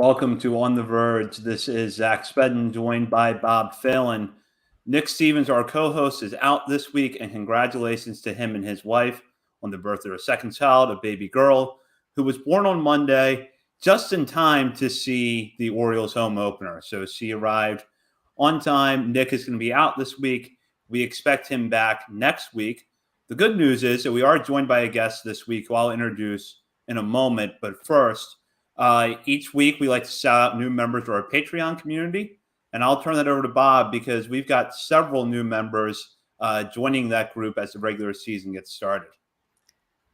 Welcome to On the Verge. This is Zach Spedden, joined by Bob Phelan. Nick Stevens, our co-host, is out this week, and congratulations to him and his wife on the birth of their second child, a baby girl, who was born on Monday, just in time to see the Orioles home opener. So she arrived on time. Nick is going to be out this week. We expect him back next week. The good news is that we are joined by a guest this week, who I'll introduce in a moment. But first, each week, we like to shout out new members to our Patreon community. And I'll turn that over to Bob because we've got several new members joining that group as the regular season gets started.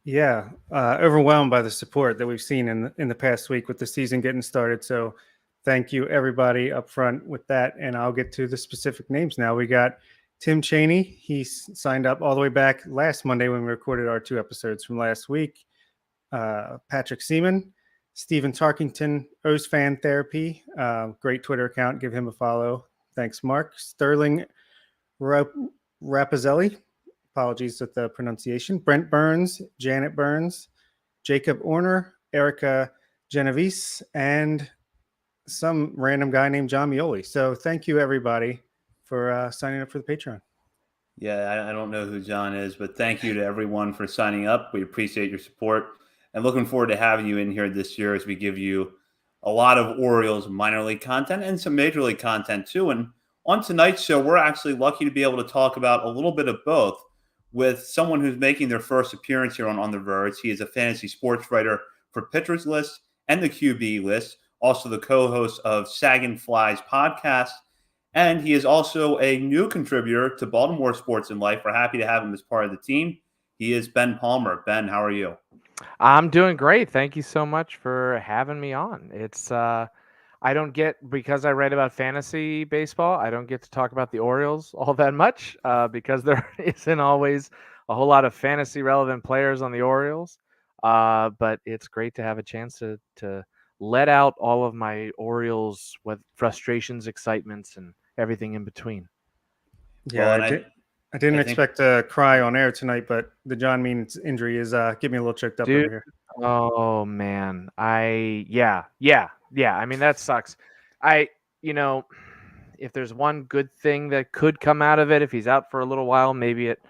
Yeah, overwhelmed by the support that we've seen in the past week with the season getting started. So thank you, everybody, up front with that. And I'll get to the specific names now. We got Tim Cheney. He signed up all the way back last Monday when we recorded our 2 episodes from last week. Patrick Seaman. Stephen Tarkington, O's Fan Therapy, great Twitter account. Give him a follow. Thanks, Mark. Sterling Rapazzelli, apologies with the pronunciation. Brent Burns, Janet Burns, Jacob Orner, Erica Genovese, and some random guy named John Mioli. So thank you, everybody, for signing up for the Patreon. Yeah, I don't know who John is, but thank you to everyone for signing up. We appreciate your support. And looking forward to having you in here this year as we give you a lot of Orioles minor league content and some major league content too. And on tonight's show, we're actually lucky to be able to talk about a little bit of both with someone who's making their first appearance here on The Verge. He is a fantasy sports writer for Pitchers List and the QB List, also the co-host of Saggin' Flies podcast. And he is also a new contributor to Baltimore Sports and Life. We're happy to have him as part of the team. He is Ben Palmer. Ben, how are you? I'm doing great. Thank you so much for having me on. It's I don't get, because I write about fantasy baseball, I don't get to talk about the Orioles all that much because there isn't always a whole lot of fantasy relevant players on the Orioles. But it's great to have a chance to let out all of my Orioles with frustrations, excitements, and everything in between. Yeah, well, I didn't expect to cry on air tonight, but the John Means injury is getting me a little choked up over here. Oh man, yeah. I mean, that sucks. If there's one good thing that could come out of it, if he's out for a little while, maybe it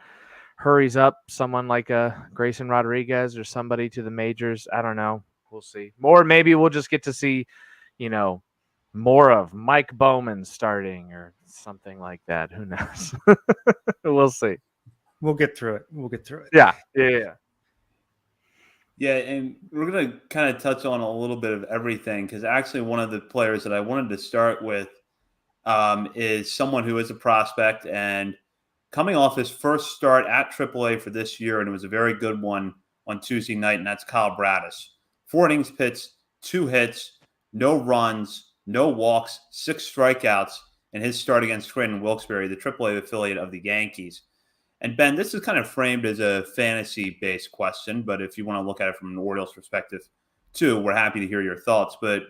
hurries up someone like a Grayson Rodriguez or somebody to the majors. I don't know. We'll see. Or maybe we'll just get to see, more of Mike Bowman starting or something like that. Who knows? We'll see. We'll get through it. Yeah. Yeah, and we're going to kind of touch on a little bit of everything because actually one of the players that I wanted to start with is someone who is a prospect and coming off his first start at AAA for this year, and it was a very good one on Tuesday night, and that's Kyle Bradis. 4 innings pitched, 2 hits, no runs, no walks, 6 strikeouts in his start against Scranton Wilkes-Barre, the AAA affiliate of the Yankees. And Ben, this is kind of framed as a fantasy-based question, but if you want to look at it from an Orioles perspective too, we're happy to hear your thoughts. But,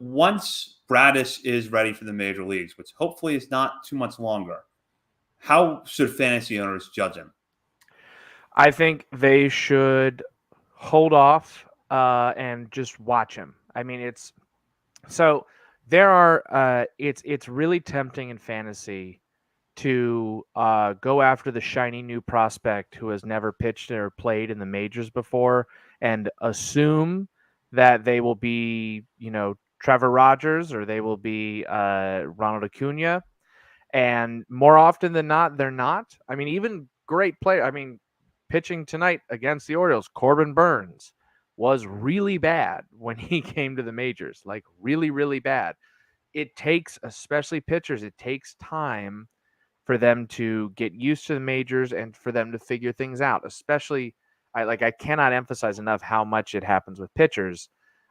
once Bradis is ready for the major leagues, which hopefully is not too much longer, how should fantasy owners judge him? I think they should hold off and just watch him. I mean, it's really tempting in fantasy to go after the shiny new prospect who has never pitched or played in the majors before and assume that they will be, Trevor Rogers or they will be Ronald Acuna. And more often than not, they're not. I mean, even great player. I mean, pitching tonight against the Orioles, Corbin Burns was really bad when he came to the majors, like really, really bad. It takes, especially pitchers, it takes time for them to get used to the majors and for them to figure things out. Especially, I cannot emphasize enough how much it happens with pitchers.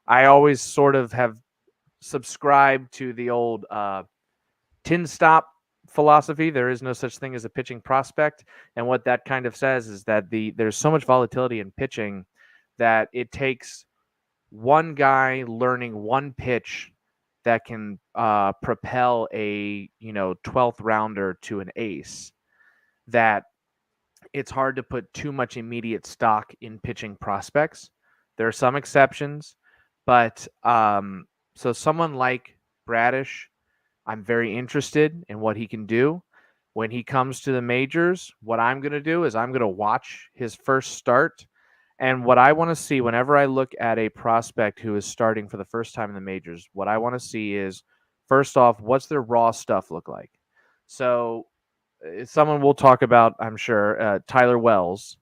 I always sort of have subscribed to the old tin stop philosophy. There is no such thing as a pitching prospect. And what that kind of says is that there's so much volatility in pitching that it takes one guy learning one pitch that can propel a 12th rounder to an ace, that it's hard to put too much immediate stock in pitching prospects. There are some exceptions, but So someone like Bradis, I'm very interested in what he can do. When he comes to the majors, what I'm going to do is I'm going to watch his first start. And what I want to see whenever I look at a prospect who is starting for the first time in the majors, what I want to see is, first off, what's their raw stuff look like? So someone we'll talk about, I'm sure, Tyler Wells.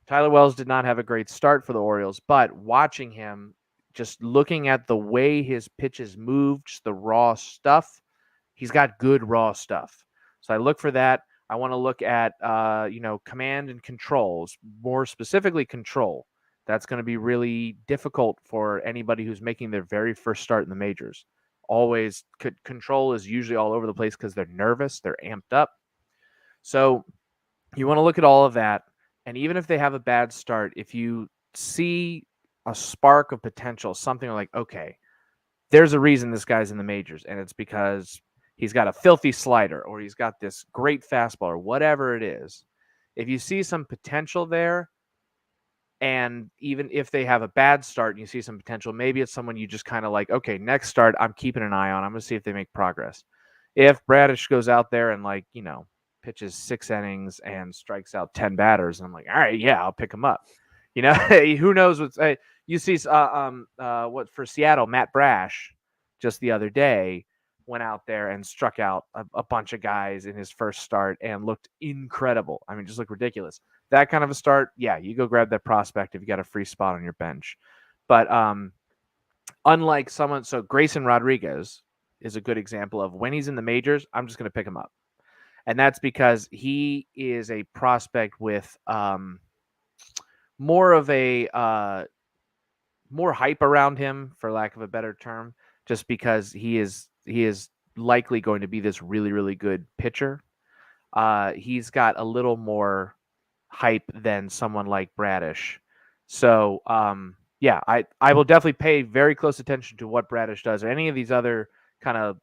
Tyler Wells did not have a great start for the Orioles, but watching him, just looking at the way his pitches moved, just the raw stuff, he's got good raw stuff. So I look for that. I want to look at, command and controls, more specifically control. That's going to be really difficult for anybody who's making their very first start in the majors. Always, control is usually all over the place because they're nervous, they're amped up. So you want to look at all of that. And even if they have a bad start, if you see a spark of potential, something like, okay, there's a reason this guy's in the majors, and it's because he's got a filthy slider or he's got this great fastball or whatever it is. If you see some potential there, and even if they have a bad start and you see some potential, maybe it's someone you just kind of like, okay, next start, I'm keeping an eye on. I'm going to see if they make progress. If Bradis goes out there and pitches 6 innings and strikes out 10 batters, and I'm like, all right, yeah, I'll pick him up. Who knows what's you see what for Seattle, Matt Brash just the other day went out there and struck out a bunch of guys in his first start and looked incredible. I mean, just looked ridiculous. That kind of a start, yeah, you go grab that prospect if you got a free spot on your bench. But unlike someone, so Grayson Rodriguez is a good example of when he's in the majors, I'm just going to pick him up. And that's because he is a prospect with more of a more hype around him, for lack of a better term, just because he is likely going to be this really, really good pitcher. He's got a little more hype than someone like Bradis. So, I will definitely pay very close attention to what Bradis does or any of these other kind of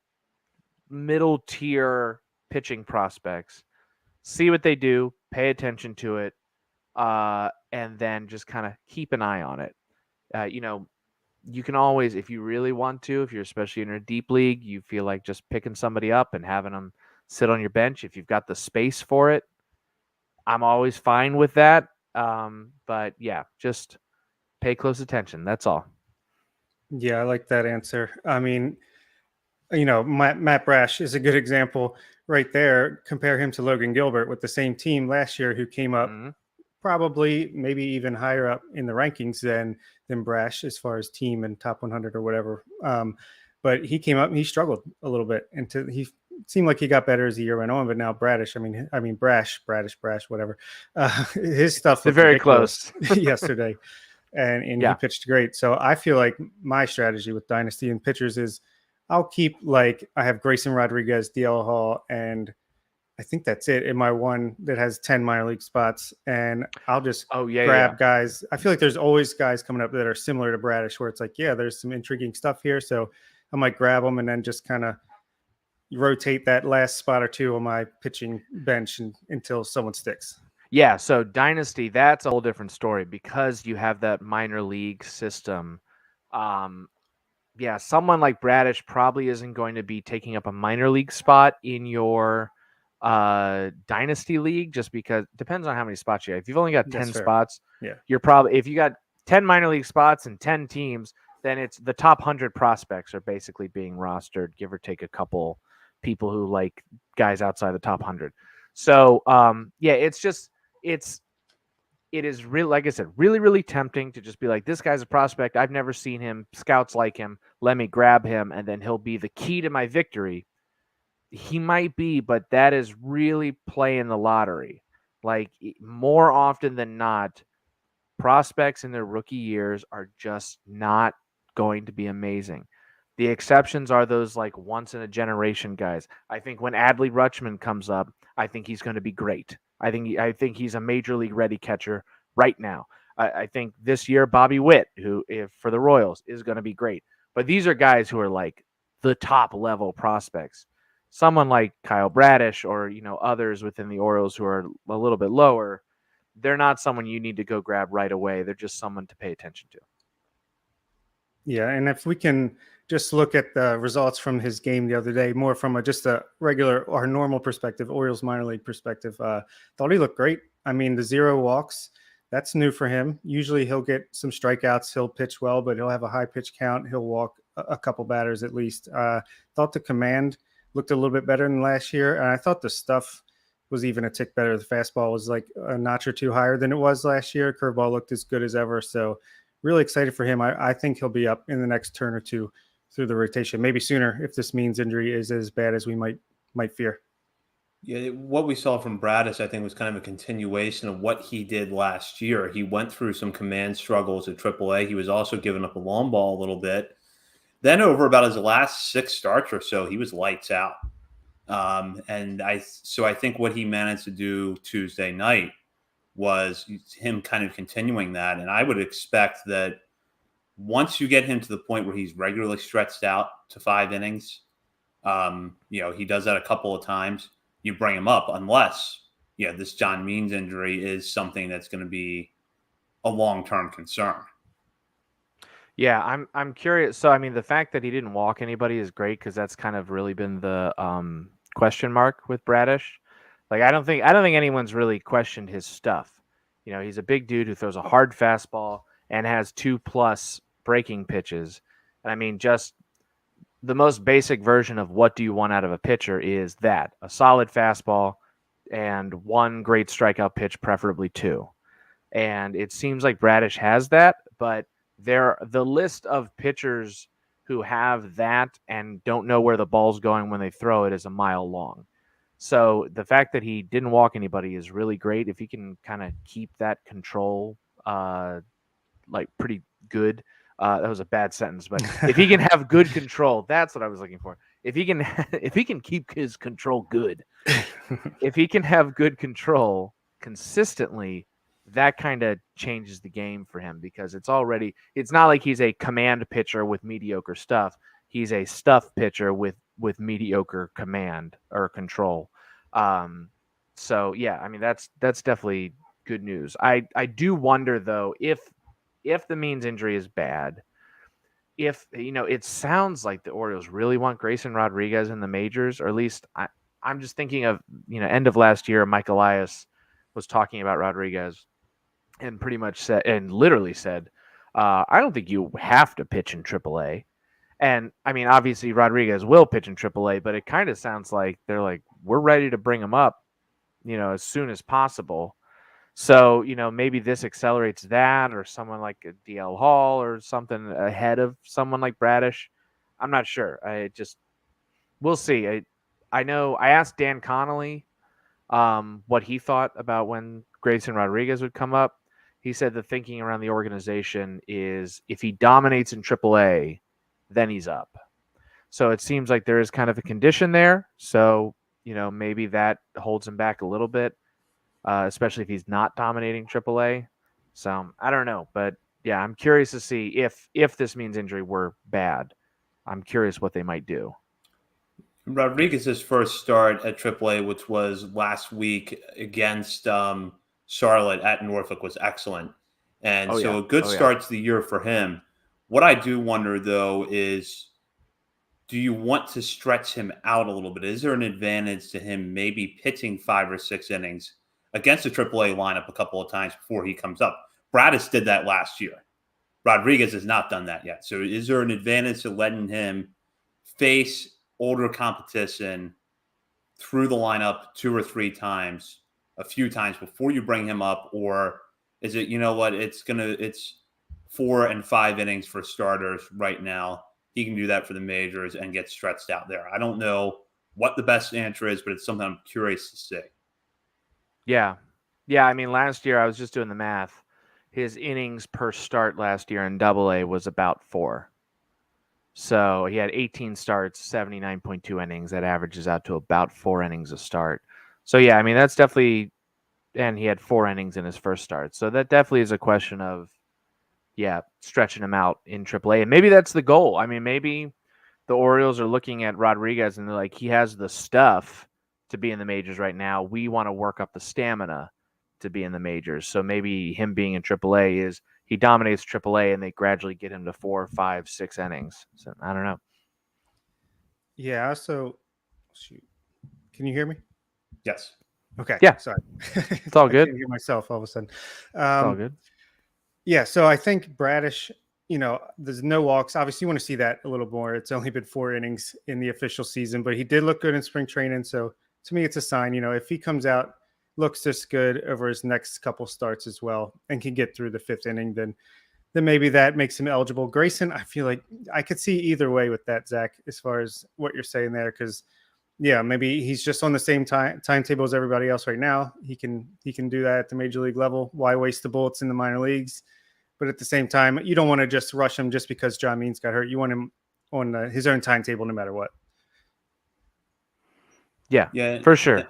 middle tier pitching prospects. See what they do, pay attention to it, and then just kind of keep an eye on it. You can always, if you really want to, if you're especially in a deep league, you feel like just picking somebody up and having them sit on your bench. If you've got the space for it, I'm always fine with that. But yeah, just pay close attention. That's all. Yeah, I like that answer. I mean, Matt Brash is a good example right there. Compare him to Logan Gilbert with the same team last year, who came up probably maybe even higher up in the rankings than Brash as far as team and top 100 or whatever. But he came up and he struggled a little bit, and he seemed like he got better as the year went on. But now Bradis, Brash, whatever. His stuff was very close yesterday, and he pitched great. So I feel like my strategy with Dynasty and pitchers is I'll keep I have Grayson Rodriguez, DL Hall, and I think that's it in my one that has 10 minor league spots. And I'll just grab guys. I feel like there's always guys coming up that are similar to Bradis where it's like, yeah, there's some intriguing stuff here. So I might grab them and then just kind of rotate that last spot or two on my pitching bench until someone sticks. Yeah. So Dynasty, that's a whole different story because you have that minor league system. Someone like Bradis probably isn't going to be taking up a minor league spot in your Dynasty league, just because it depends on how many spots you have. If you've only got 10 spots, you're probably, if you got 10 minor league spots and 10 teams, then it's the top 100 prospects are basically being rostered, give or take a couple people who like guys outside the top 100. So it is really, like I said, really, really tempting to just be like, this guy's a prospect. I've never seen him. Scouts like him. Let me grab him, and then he'll be the key to my victory. He might be, but that is really playing the lottery. Like, more often than not, prospects in their rookie years are just not going to be amazing. The exceptions are those like once in a generation guys. I think when Adley Rutschman comes up, I think he's going to be great. I think he's a major league ready catcher right now. I think this year Bobby Witt, who for the Royals, is going to be great. But these are guys who are like the top level prospects. Someone like Kyle Bradish or others within the Orioles who are a little bit lower, they're not someone you need to go grab right away. They're just someone to pay attention to. Yeah, and if we can just look at the results from his game the other day, more from just a regular or normal perspective, Orioles minor league perspective. Thought he looked great. I mean, the 0 walks, that's new for him. Usually he'll get some strikeouts. He'll pitch well, but he'll have a high pitch count. He'll walk a couple batters at least. Thought the command looked a little bit better than last year. And I thought the stuff was even a tick better. The fastball was like a notch or two higher than it was last year. Curveball looked as good as ever. So really excited for him. I think he'll be up in the next turn or two through the rotation, maybe sooner if this Means injury is as bad as we might fear. Yeah, what we saw from Bradis, I think, was kind of a continuation of what he did last year. He went through some command struggles at AAA. He was also giving up the long ball a little bit. Then over about his last 6 starts or so, he was lights out. So I think what he managed to do Tuesday night was him kind of continuing that. And I would expect that once you get him to the point where he's regularly stretched out to 5 innings, he does that a couple of times, you bring him up unless, this John Means injury is something that's going to be a long-term concern. Yeah, I'm curious. So, I mean, the fact that he didn't walk anybody is great because that's kind of really been the question mark with Bradis. Like, I don't think anyone's really questioned his stuff. He's a big dude who throws a hard fastball and has 2+ breaking pitches. And I mean, just the most basic version of what do you want out of a pitcher is that a solid fastball and 1 great strikeout pitch, preferably 2. And it seems like Bradis has that, but the list of pitchers who have that and don't know where the ball's going when they throw it is a mile long. So the fact that he didn't walk anybody is really great. If he can kind of keep that control pretty good. That was a bad sentence, but if he can have good control, that's what I was looking for. If he can keep his control good, if he can have good control consistently, that kind of changes the game for him because it's not like he's a command pitcher with mediocre stuff. He's a stuff pitcher with mediocre command or control. So yeah, I mean, that's definitely good news. I do wonder though, if the Means injury is bad, it sounds like the Orioles really want Grayson Rodriguez in the majors, or at least I'm just thinking of, end of last year, Mike Elias was talking about Rodriguez and pretty much literally said, I don't think you have to pitch in AAA. And I mean, obviously Rodriguez will pitch in AAA, but it kind of sounds like they're like, we're ready to bring him up, as soon as possible. So, maybe this accelerates that, or someone like a DL Hall or something ahead of someone like Bradis. I'm not sure. We'll see. I know I asked Dan Connolly what he thought about when Grayson Rodriguez would come up. He said the thinking around the organization is if he dominates in AAA, then he's up. So it seems like there is kind of a condition there. So, maybe that holds him back a little bit, especially if he's not dominating AAA. So I don't know. But yeah, I'm curious to see if this Means injury were bad. I'm curious what they might do. Rodriguez's first start at AAA, which was last week against Charlotte at Norfolk, was excellent. And a good start to the year for him. What I do wonder, though, is do you want to stretch him out a little bit? Is there an advantage to him maybe pitching 5 or 6 innings against the AAA lineup a couple of times before he comes up? Bradis did that last year. Rodriguez has not done that yet. So is there an advantage to letting him face older competition through the lineup 2 or 3 times, a few times before you bring him up? Or is it, it's 4 and 5 innings for starters right now. He can do that for the majors and get stretched out there. I don't know what the best answer is, but it's something I'm curious to see. Yeah. Yeah, I mean, last year I was just doing the math. His innings per start last year in AA was about 4. So he had 18 starts, 79.2 innings. That averages out to about 4 innings a start. So yeah, I mean, that's definitely, and he had 4 innings in his first start. So that definitely is a question of, stretching him out in AAA. And maybe that's the goal. I mean, maybe the Orioles are looking at Rodriguez and they're like, he has the stuff to be in the majors right now. We want to work up the stamina to be in the majors. So maybe him being in AAA is he dominates AAA and they gradually get him to 4, 5, 6 innings. So I don't know. Yeah. So, shoot. Can you hear me? Yes. Okay. Yeah. Sorry. It's all I good. couldn't hear myself all of a sudden. It's all good. Yeah. So I think Bradis, there's no walks. Obviously, you want to see that a little more. It's only been 4 innings in the official season, but he did look good in spring training. So to me, it's a sign. If he comes out, looks this good over his next couple starts as well, and can get through the 5th inning, then maybe that makes him eligible. Grayson, I feel like I could see either way with that, Zach, as far as what you're saying there, because yeah, maybe he's just on the same timetable as everybody else right now. He can do that at the major league level. Why waste the bullets in the minor leagues? But at the same time, you don't want to just rush him just because John Means got hurt. You want him on his own timetable no matter what. Yeah, for sure.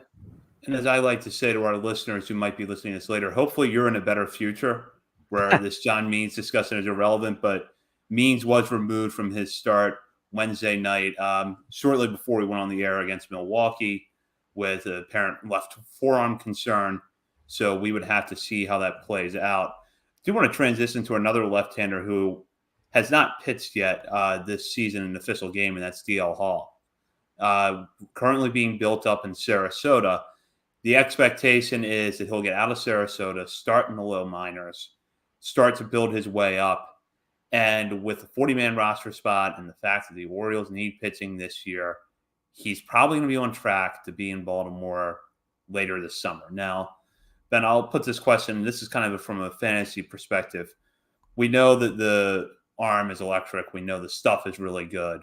And as I like to say to our listeners who might be listening to this later, hopefully you're in a better future where this John Means discussion is irrelevant, but Means was removed from his start Wednesday night, shortly before we went on the air against Milwaukee with a apparent left forearm concern. So we would have to see how that plays out. I do want to transition to another left-hander who has not pitched yet this season in an official game, and that's DL Hall. Currently being built up in Sarasota. The expectation is that he'll get out of Sarasota, start in the low minors, start to build his way up. And with the 40-man roster spot and the fact that the Orioles need pitching this year, he's probably going to be on track to be in Baltimore later this summer. Now, Ben, I'll put this question. This is kind of from a fantasy perspective. We know that the arm is electric. We know the stuff is really good.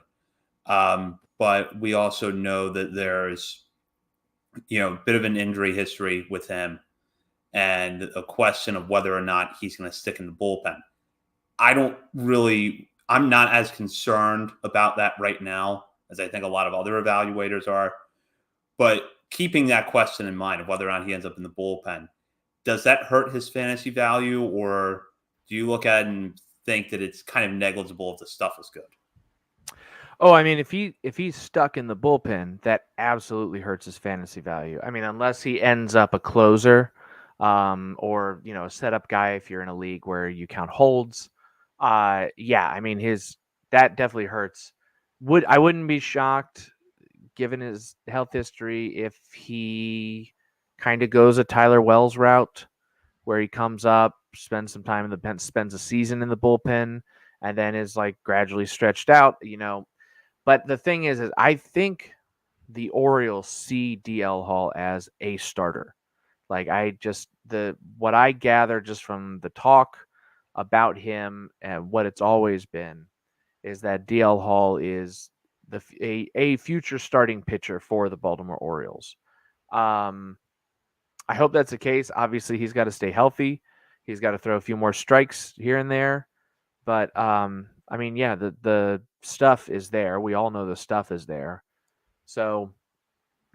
But we also know that there's, a bit of an injury history with him and a question of whether or not he's going to stick in the bullpen. I'm not as concerned about that right now as I think a lot of other evaluators are. But keeping that question in mind of whether or not he ends up in the bullpen, does that hurt his fantasy value, or do you look at it and think that it's kind of negligible if the stuff is good? Oh, I mean, if he's stuck in the bullpen, that absolutely hurts his fantasy value. I mean, unless he ends up a closer, or a setup guy if you're in a league where you count holds. Yeah, I mean that definitely hurts. I wouldn't be shocked given his health history if he kind of goes a Tyler Wells route where he comes up, spends some time in the pen, spends a season in the bullpen, and then is like gradually stretched out, But the thing is I think the Orioles see DL Hall as a starter. Like what I gather just from the talk about him and what it's always been is that DL Hall is a future starting pitcher for the Baltimore Orioles. I hope that's the case. Obviously, he's got to stay healthy. He's got to throw a few more strikes here and there. But I mean, yeah, the stuff is there. We all know the stuff is there. So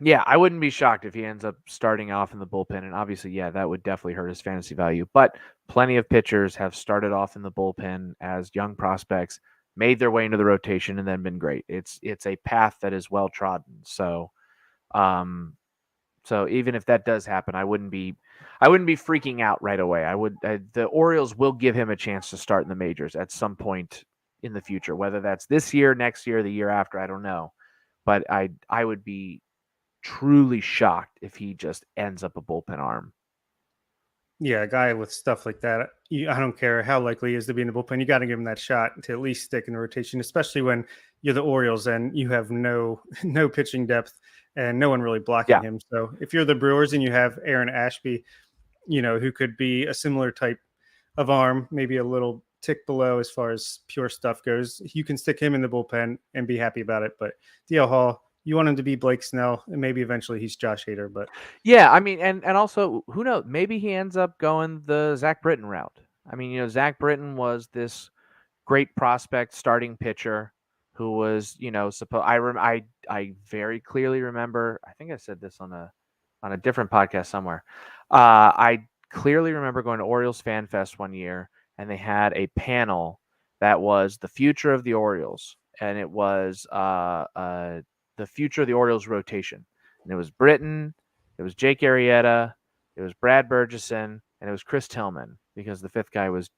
yeah, I wouldn't be shocked if he ends up starting off in the bullpen. And obviously, yeah, that would definitely hurt his fantasy value. But plenty of pitchers have started off in the bullpen as young prospects, made their way into the rotation, and then been great. It's a path that is well trodden. So even if that does happen, I wouldn't be freaking out right away. The Orioles will give him a chance to start in the majors at some point in the future, whether that's this year, next year, the year after, I don't know. But I would be truly shocked if he just ends up a bullpen arm. Yeah, a guy with stuff like that, I don't care how likely he is to be in the bullpen. You got to give him that shot to at least stick in the rotation, especially when you're the Orioles and you have no pitching depth and no one really blocking him. So if you're the Brewers and you have Aaron Ashby, who could be a similar type of arm, maybe a little tick below as far as pure stuff goes, you can stick him in the bullpen and be happy about it. But DL Hall, you want him to be Blake Snell, and maybe eventually he's Josh Hader. But yeah, I mean, and also, who knows? Maybe he ends up going the Zach Britton route. I mean, Zach Britton was this great prospect starting pitcher who was, I very clearly remember. I think I said this on a different podcast somewhere. I clearly remember going to Orioles Fan Fest one year, and they had a panel that was the future of the Orioles, and it was the future of the Orioles rotation. And it was Britton, it was Jake Arrieta, it was Brad Burgesson, and it was Chris Tillman. because the fifth guy was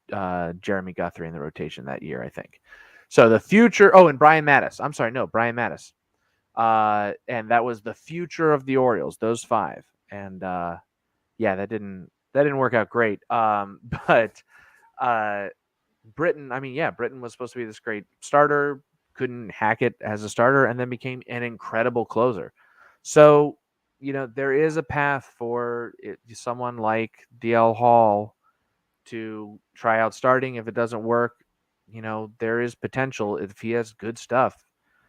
Jeremy Guthrie in the rotation that year, I think. So the future. Oh, and Brian Mattis. I'm sorry, no, Brian Mattis. And that was the future of the Orioles. Those five, and yeah, that didn't work out great. But Britton. I mean, yeah, Britton was supposed to be this great starter. Couldn't hack it as a starter, and then became an incredible closer. So, there is a path for someone like DL Hall to try out starting. If it doesn't work, there is potential. If he has good stuff,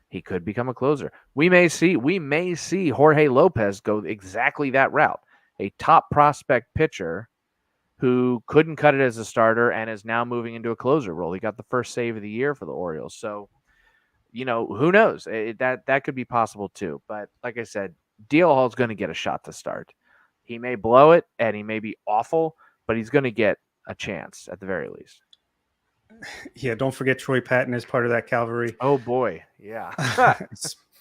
he could become a closer. We may see Jorge Lopez go exactly that route. A top prospect pitcher who couldn't cut it as a starter and is now moving into a closer role. He got the first save of the year for the Orioles. So, who knows? That could be possible too. But like I said, DL Hall's going to get a shot to start. He may blow it and he may be awful, but he's going to get a chance at the very least. Yeah, don't forget Troy Patton is part of that cavalry. Oh boy, yeah.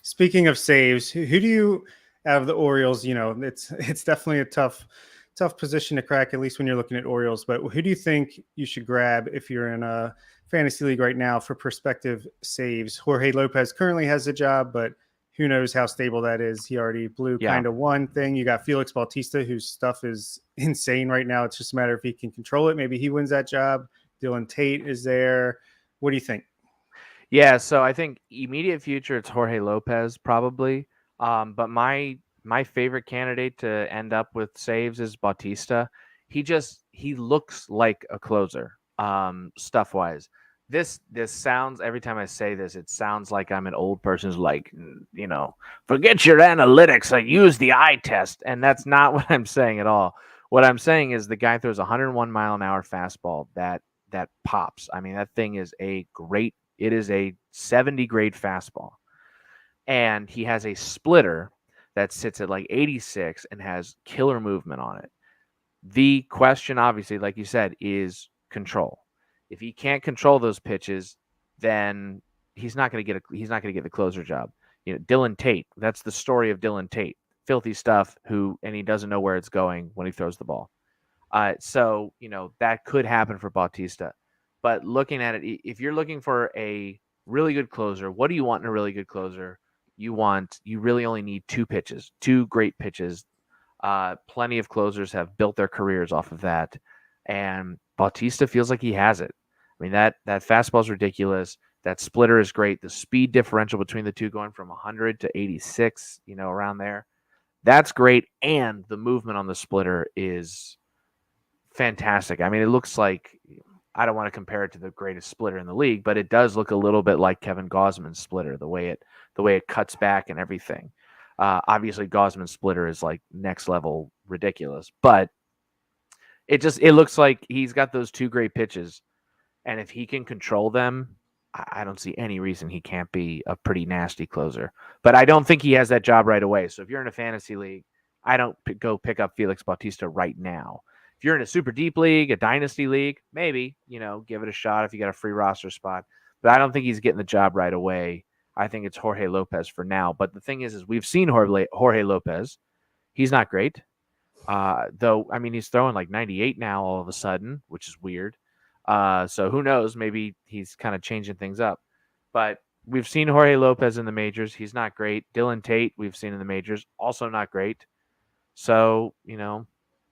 Speaking of saves, who do you out of the Orioles? It's definitely a tough position to crack, at least when you're looking at Orioles. But who do you think you should grab if you're in a fantasy league right now for prospective saves? Jorge Lopez currently has a job, but who knows how stable that is? He already blew kind of one thing. You got Felix Baltista, whose stuff is insane right now. It's just a matter if he can control it. Maybe he wins that job. Dylan Tate is there. What do you think? Yeah, so I think immediate future it's Jorge Lopez probably. But my favorite candidate to end up with saves is Bautista. He looks like a closer, stuff wise. This sounds, every time I say this, it sounds like I'm an old person who's like, forget your analytics, I use the eye test. And that's not what I'm saying at all. What I'm saying is the guy throws 101 mile an hour fastball that pops. I mean, that thing is it is a 70 grade fastball. And he has a splitter that sits at like 86 and has killer movement on it. The question, obviously, like you said, is control. If he can't control those pitches, then he's not going to get the closer job. Dylan Tate. That's the story of Dylan Tate. Filthy stuff. And he doesn't know where it's going when he throws the ball. So that could happen for Bautista. But looking at it, if you're looking for a really good closer, what do you want in a really good closer? You really only need two great pitches. Plenty of closers have built their careers off of that. And Bautista feels like he has it. I mean, that fastball is ridiculous. That splitter is great. The speed differential between the two going from 100 to 86, around there, that's great. And the movement on the splitter is fantastic. I mean, it looks like, I don't want to compare it to the greatest splitter in the league, but it does look a little bit like Kevin Gausman's splitter, the way it cuts back and everything. Obviously, Gausman's splitter is like next level ridiculous, but it looks like he's got those two great pitches, and if he can control them, I don't see any reason he can't be a pretty nasty closer. But I don't think he has that job right away. So if you're in a fantasy league, I don't go pick up Felix Bautista right now. If you're in a super deep league, a dynasty league, maybe, give it a shot if you got a free roster spot. But I don't think he's getting the job right away. I think it's Jorge Lopez for now. But the thing is we've seen Jorge Lopez. He's not great. Though, I mean, he's throwing like 98 now all of a sudden, which is weird. So who knows? Maybe he's kind of changing things up. But we've seen Jorge Lopez in the majors. He's not great. Dylan Tate, we've seen in the majors, also not great. So,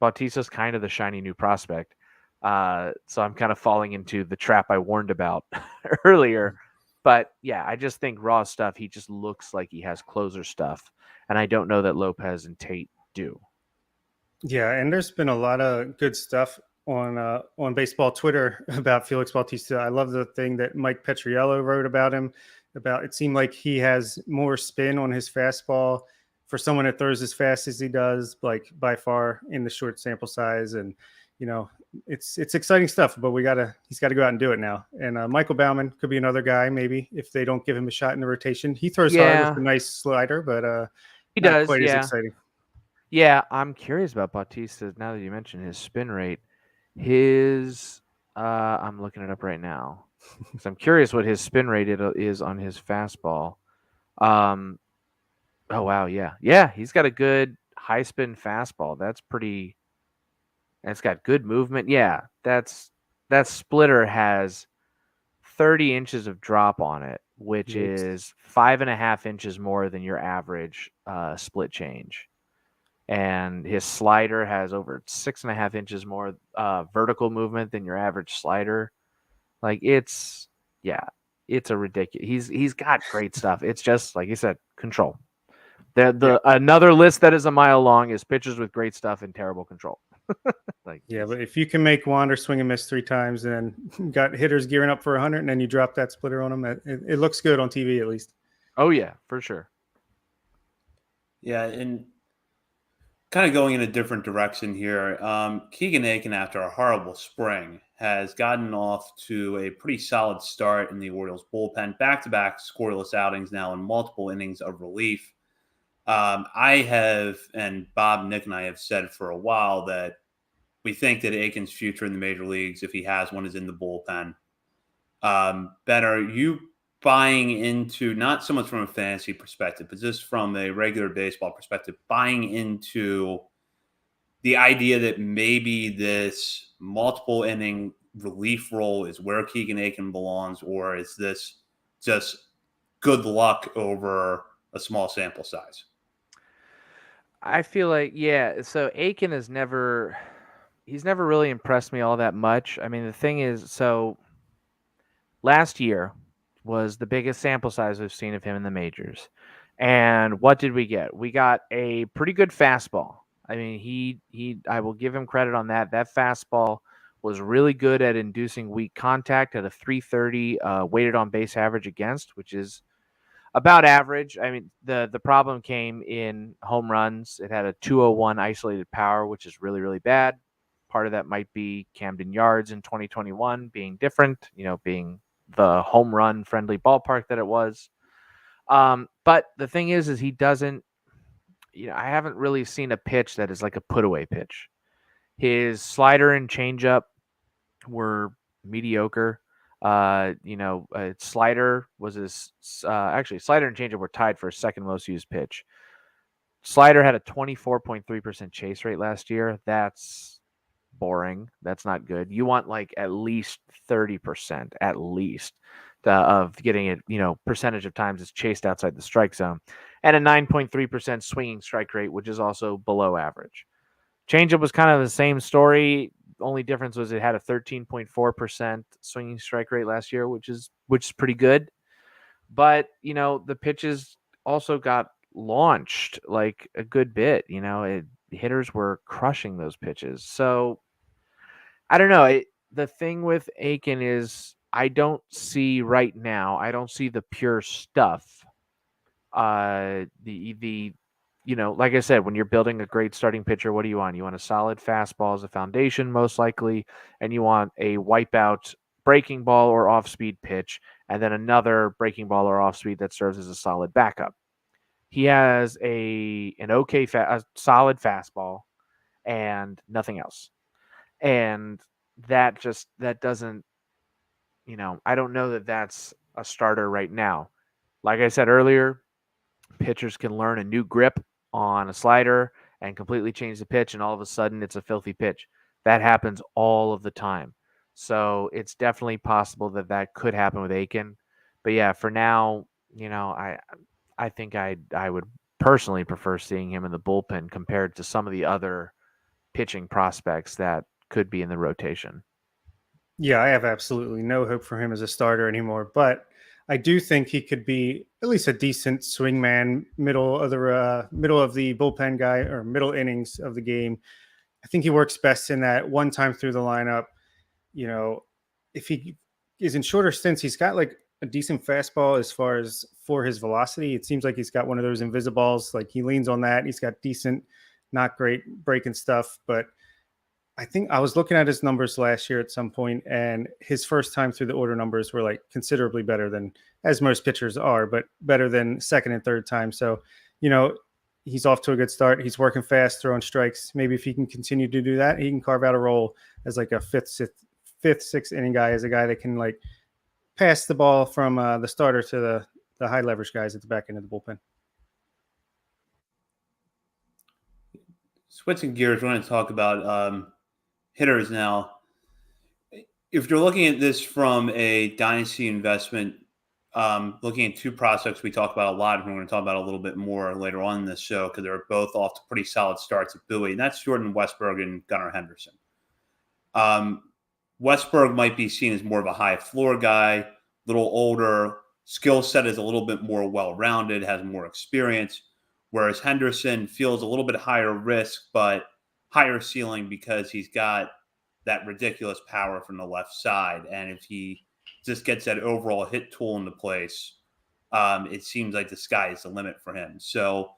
Bautista's kind of the shiny new prospect. So I'm kind of falling into the trap I warned about earlier. But yeah, I just think raw stuff, he just looks like he has closer stuff. And I don't know that Lopez and Tate do. Yeah, and there's been a lot of good stuff on baseball Twitter about Felix Bautista. I love the thing that Mike Petriello wrote about him. It seemed like he has more spin on his fastball for someone that throws as fast as he does, like by far in the short sample size. And, it's exciting stuff, but he's got to go out and do it now. And Michael Baumann could be another guy, maybe, if they don't give him a shot in the rotation. He throws hard with a nice slider, but he does quite as exciting. Yeah, I'm curious about Bautista now that you mentioned his spin rate. I'm looking it up right now. So I'm curious what his spin rate is on his fastball. Oh wow, yeah, he's got a good high spin fastball. That's pretty and it's got good movement. Yeah, that splitter has 30 inches of drop on it, which is 5.5 inches more than your average split change. And his slider has over 6.5 inches more vertical movement than your average slider. Like it's a ridiculous. He's got great stuff. It's just like you said, control. Another list that is a mile long is pitchers with great stuff and terrible control. But if you can make Wander swing and miss 3 times, and then got hitters gearing up for 100, and then you drop that splitter on them, it looks good on TV at least. Oh yeah, for sure. Yeah, and kind of going in a different direction here. Keegan Aiken, after a horrible spring, has gotten off to a pretty solid start in the Orioles bullpen. Back-to-back scoreless outings now and multiple innings of relief. I have, and Bob, Nick, and I have said for a while that we think that Aiken's future in the major leagues, if he has one, is in the bullpen. Ben, are you buying into, not so much from a fantasy perspective, but just from a regular baseball perspective, buying into the idea that maybe this multiple inning relief role is where Keegan Aiken belongs, or is this just good luck over a small sample size? I feel like, so Aiken he's never really impressed me all that much. I mean, the thing is, so last year was the biggest sample size we've seen of him in the majors. And what did we get? We got a pretty good fastball. I mean, I will give him credit on that. That fastball was really good at inducing weak contact at a 330 weighted on base average against, which is about average. I mean, the problem came in home runs. It had a 201 isolated power, which is really, really bad. Part of that might be Camden Yards in 2021 being different, being the home run friendly ballpark that it was. But the thing is he doesn't, I haven't really seen a pitch that is like a put away pitch. His slider and changeup were mediocre. Slider was his actually slider and changeup were tied for his second most used pitch. Slider had a 24.3% chase rate last year. That's boring. That's not good. You want like at least 30% at least of getting it, percentage of times it's chased outside the strike zone, and a 9.3% swinging strike rate, which is also below average. Changeup was kind of the same story. Only difference was it had a 13.4% swinging strike rate last year, which is pretty good. But, the pitches also got launched like a good bit. Hitters were crushing those pitches. So I don't know. The thing with Aiken is I don't see right now, I don't see the pure stuff. Like I said, when you're building a great starting pitcher, what do you want? You want a solid fastball as a foundation, most likely, and you want a wipeout breaking ball or off-speed pitch, and then another breaking ball or off-speed that serves as a solid backup. He has a solid fastball and nothing else. And that doesn't, I don't know that that's a starter right now. Like I said earlier, pitchers can learn a new grip on a slider and completely change the pitch, and all of a sudden it's a filthy pitch. That happens all of the time. So it's definitely possible that could happen with Aiken. But yeah, for now, I think I would personally prefer seeing him in the bullpen compared to some of the other pitching prospects that could be in the rotation. Yeah, I have absolutely no hope for him as a starter anymore, but I do think he could be at least a decent swingman, middle of the bullpen guy, or middle innings of the game. I think he works best in that one time through the lineup. If he is in shorter stints, he's got like a decent fastball as far as for his velocity. It seems like he's got one of those invisibles. Like he leans on that. He's got decent, not great breaking stuff, but I think I was looking at his numbers last year at some point, and his first time through the order numbers were like considerably better than, as most pitchers are, but better than second and third time. So, he's off to a good start. He's working fast, throwing strikes. Maybe if he can continue to do that, he can carve out a role as like a fifth, sixth inning guy, as a guy that can like pass the ball from the starter to the high leverage guys at the back end of the bullpen. Switching gears, we're going to talk about hitters now. If you're looking at this from a dynasty investment, looking at two prospects we talk about a lot, and we're going to talk about a little bit more later on in this show because they're both off to pretty solid starts at Bowie, and that's Jordan Westberg and Gunnar Henderson. Westberg might be seen as more of a high floor guy, a little older, skill set is a little bit more well-rounded, has more experience, whereas Henderson feels a little bit higher risk, but higher ceiling because he's got that ridiculous power from the left side. And if he just gets that overall hit tool into place, it seems like the sky is the limit for him. So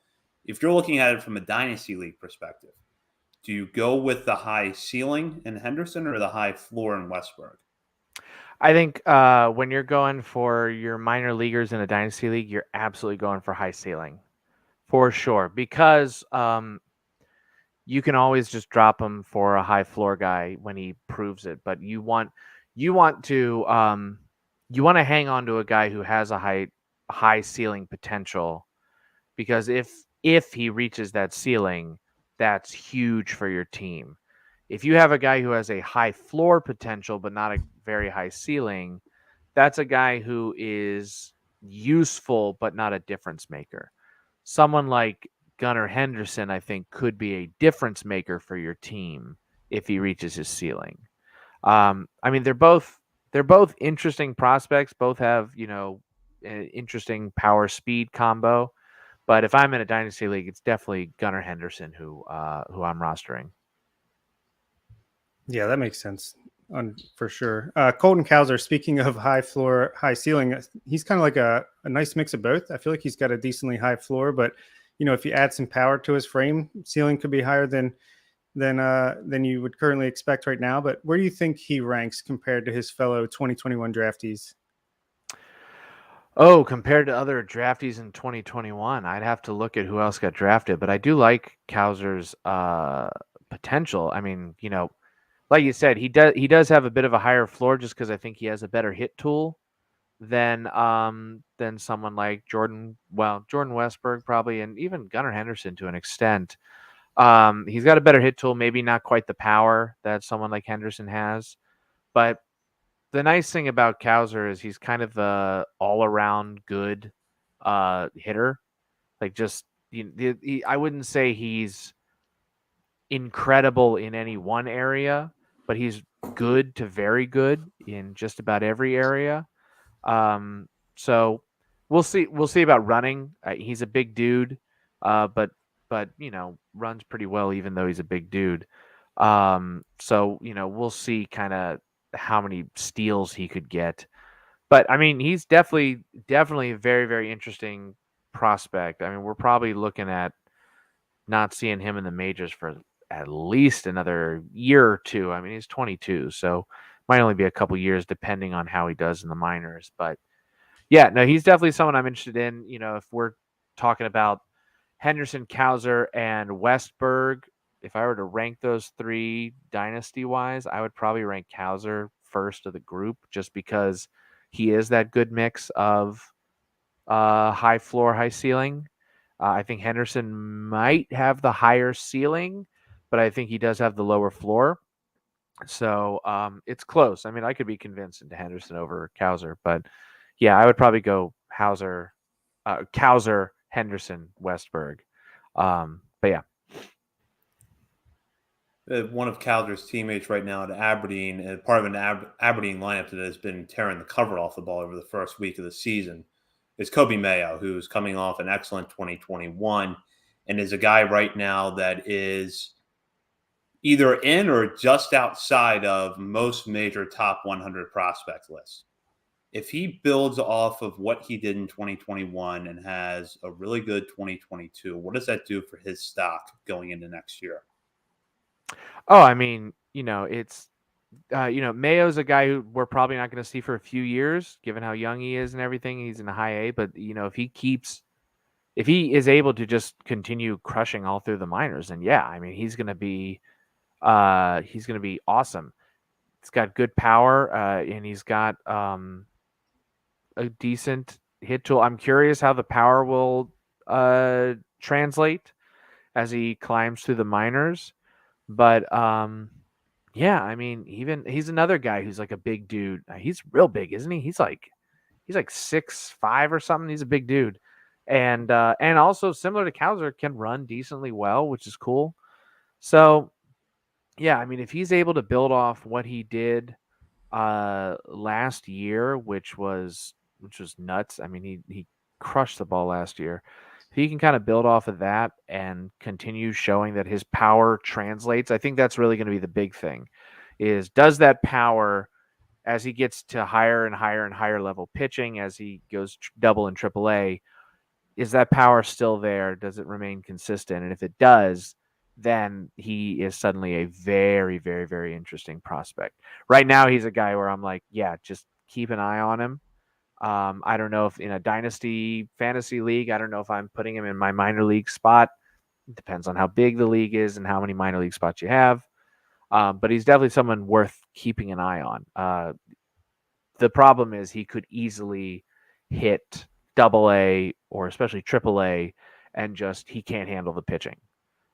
if you're looking at it from a dynasty league perspective, do you go with the high ceiling in Henderson or the high floor in Westberg? I think when you're going for your minor leaguers in a dynasty league, you're absolutely going for high ceiling for sure, because you can always just drop him for a high floor guy when he proves it. But you want to hang on to a guy who has a high ceiling potential, because if he reaches that ceiling, that's huge for your team. If you have a guy who has a high floor potential but not a very high ceiling, that's a guy who is useful but not a difference maker. Someone like Gunnar Henderson, I think, could be a difference maker for your team if he reaches his ceiling. I mean, they're both interesting prospects. Both have, an interesting power speed combo. But if I'm in a dynasty league, it's definitely Gunnar Henderson who I'm rostering. Yeah, that makes sense for sure. Colton Cowser, speaking of high floor, high ceiling, he's kind of like a nice mix of both. I feel like he's got a decently high floor, but if you add some power to his frame, ceiling could be higher than you would currently expect right now. But where do you think he ranks compared to his fellow 2021 draftees? Oh, compared to other draftees in 2021, I'd have to look at who else got drafted. But I do like Cowser's potential. I mean, like you said, he does have a bit of a higher floor just because I think he has a better hit tool than someone like Jordan Westberg probably, and even Gunnar Henderson to an extent. He's got a better hit tool, maybe not quite the power that someone like Henderson has, but the nice thing about Cowser is he's kind of the all-around good hitter. Like, just I wouldn't say he's incredible in any one area, but he's good to very good in just about every area. So we'll see about running. He's a big dude, but runs pretty well even though he's a big dude. So we'll see kind of how many steals he could get. But I mean, he's definitely a very, very interesting prospect. I mean, we're probably looking at not seeing him in the majors for at least another year or two. I mean, he's 22, so might only be a couple years depending on how he does in the minors. But yeah, no, he's definitely someone I'm interested in. If we're talking about Henderson, Cowser, and Westberg, if I were to rank those three dynasty-wise, I would probably rank Cowser first of the group just because he is that good mix of high floor, high ceiling. I think Henderson might have the higher ceiling, but I think he does have the lower floor. So it's close. I mean, I could be convinced into Henderson over Cowser, but yeah, I would probably go Cowser, Henderson, Westberg. But yeah. One of Cowser's teammates right now at Aberdeen, part of an Aberdeen lineup that has been tearing the cover off the ball over the first week of the season, is Kobe Mayo, who's coming off an excellent 2021 and is a guy right now that is either in or just outside of most major top 100 prospect lists. If he builds off of what he did in 2021 and has a really good 2022, what does that do for his stock going into next year? Oh, I mean, it's Mayo's a guy who we're probably not going to see for a few years, given how young he is and everything. He's in the high A, but if he is able to just continue crushing all through the minors, then yeah, I mean, he's going to be awesome. He's got good power, and he's got a decent hit tool. I'm curious how the power will translate as he climbs through the minors, but Yeah, I mean, even he's another guy who's like a big dude. He's real big, isn't he? He's like 6'5" or something. He's a big dude. And also similar to Kowser, can run decently well, which is cool. So yeah, I mean, if he's able to build off what he did last year, which was nuts. I mean, he crushed the ball last year. If he can kind of build off of that and continue showing that his power translates, I think that's really going to be the big thing. Is does that power, as he gets to higher and higher and higher level pitching, as he goes double and triple A, is that power still there? Does it remain consistent? And if it does, then he is suddenly a very, very, very interesting prospect. Right now, he's a guy where I'm like, yeah, just keep an eye on him. I don't know if in a dynasty fantasy league, I don't know if I'm putting him in my minor league spot. It depends on how big the league is and how many minor league spots you have. But he's definitely someone worth keeping an eye on. The problem is he could easily hit double A or especially triple A and just he can't handle the pitching.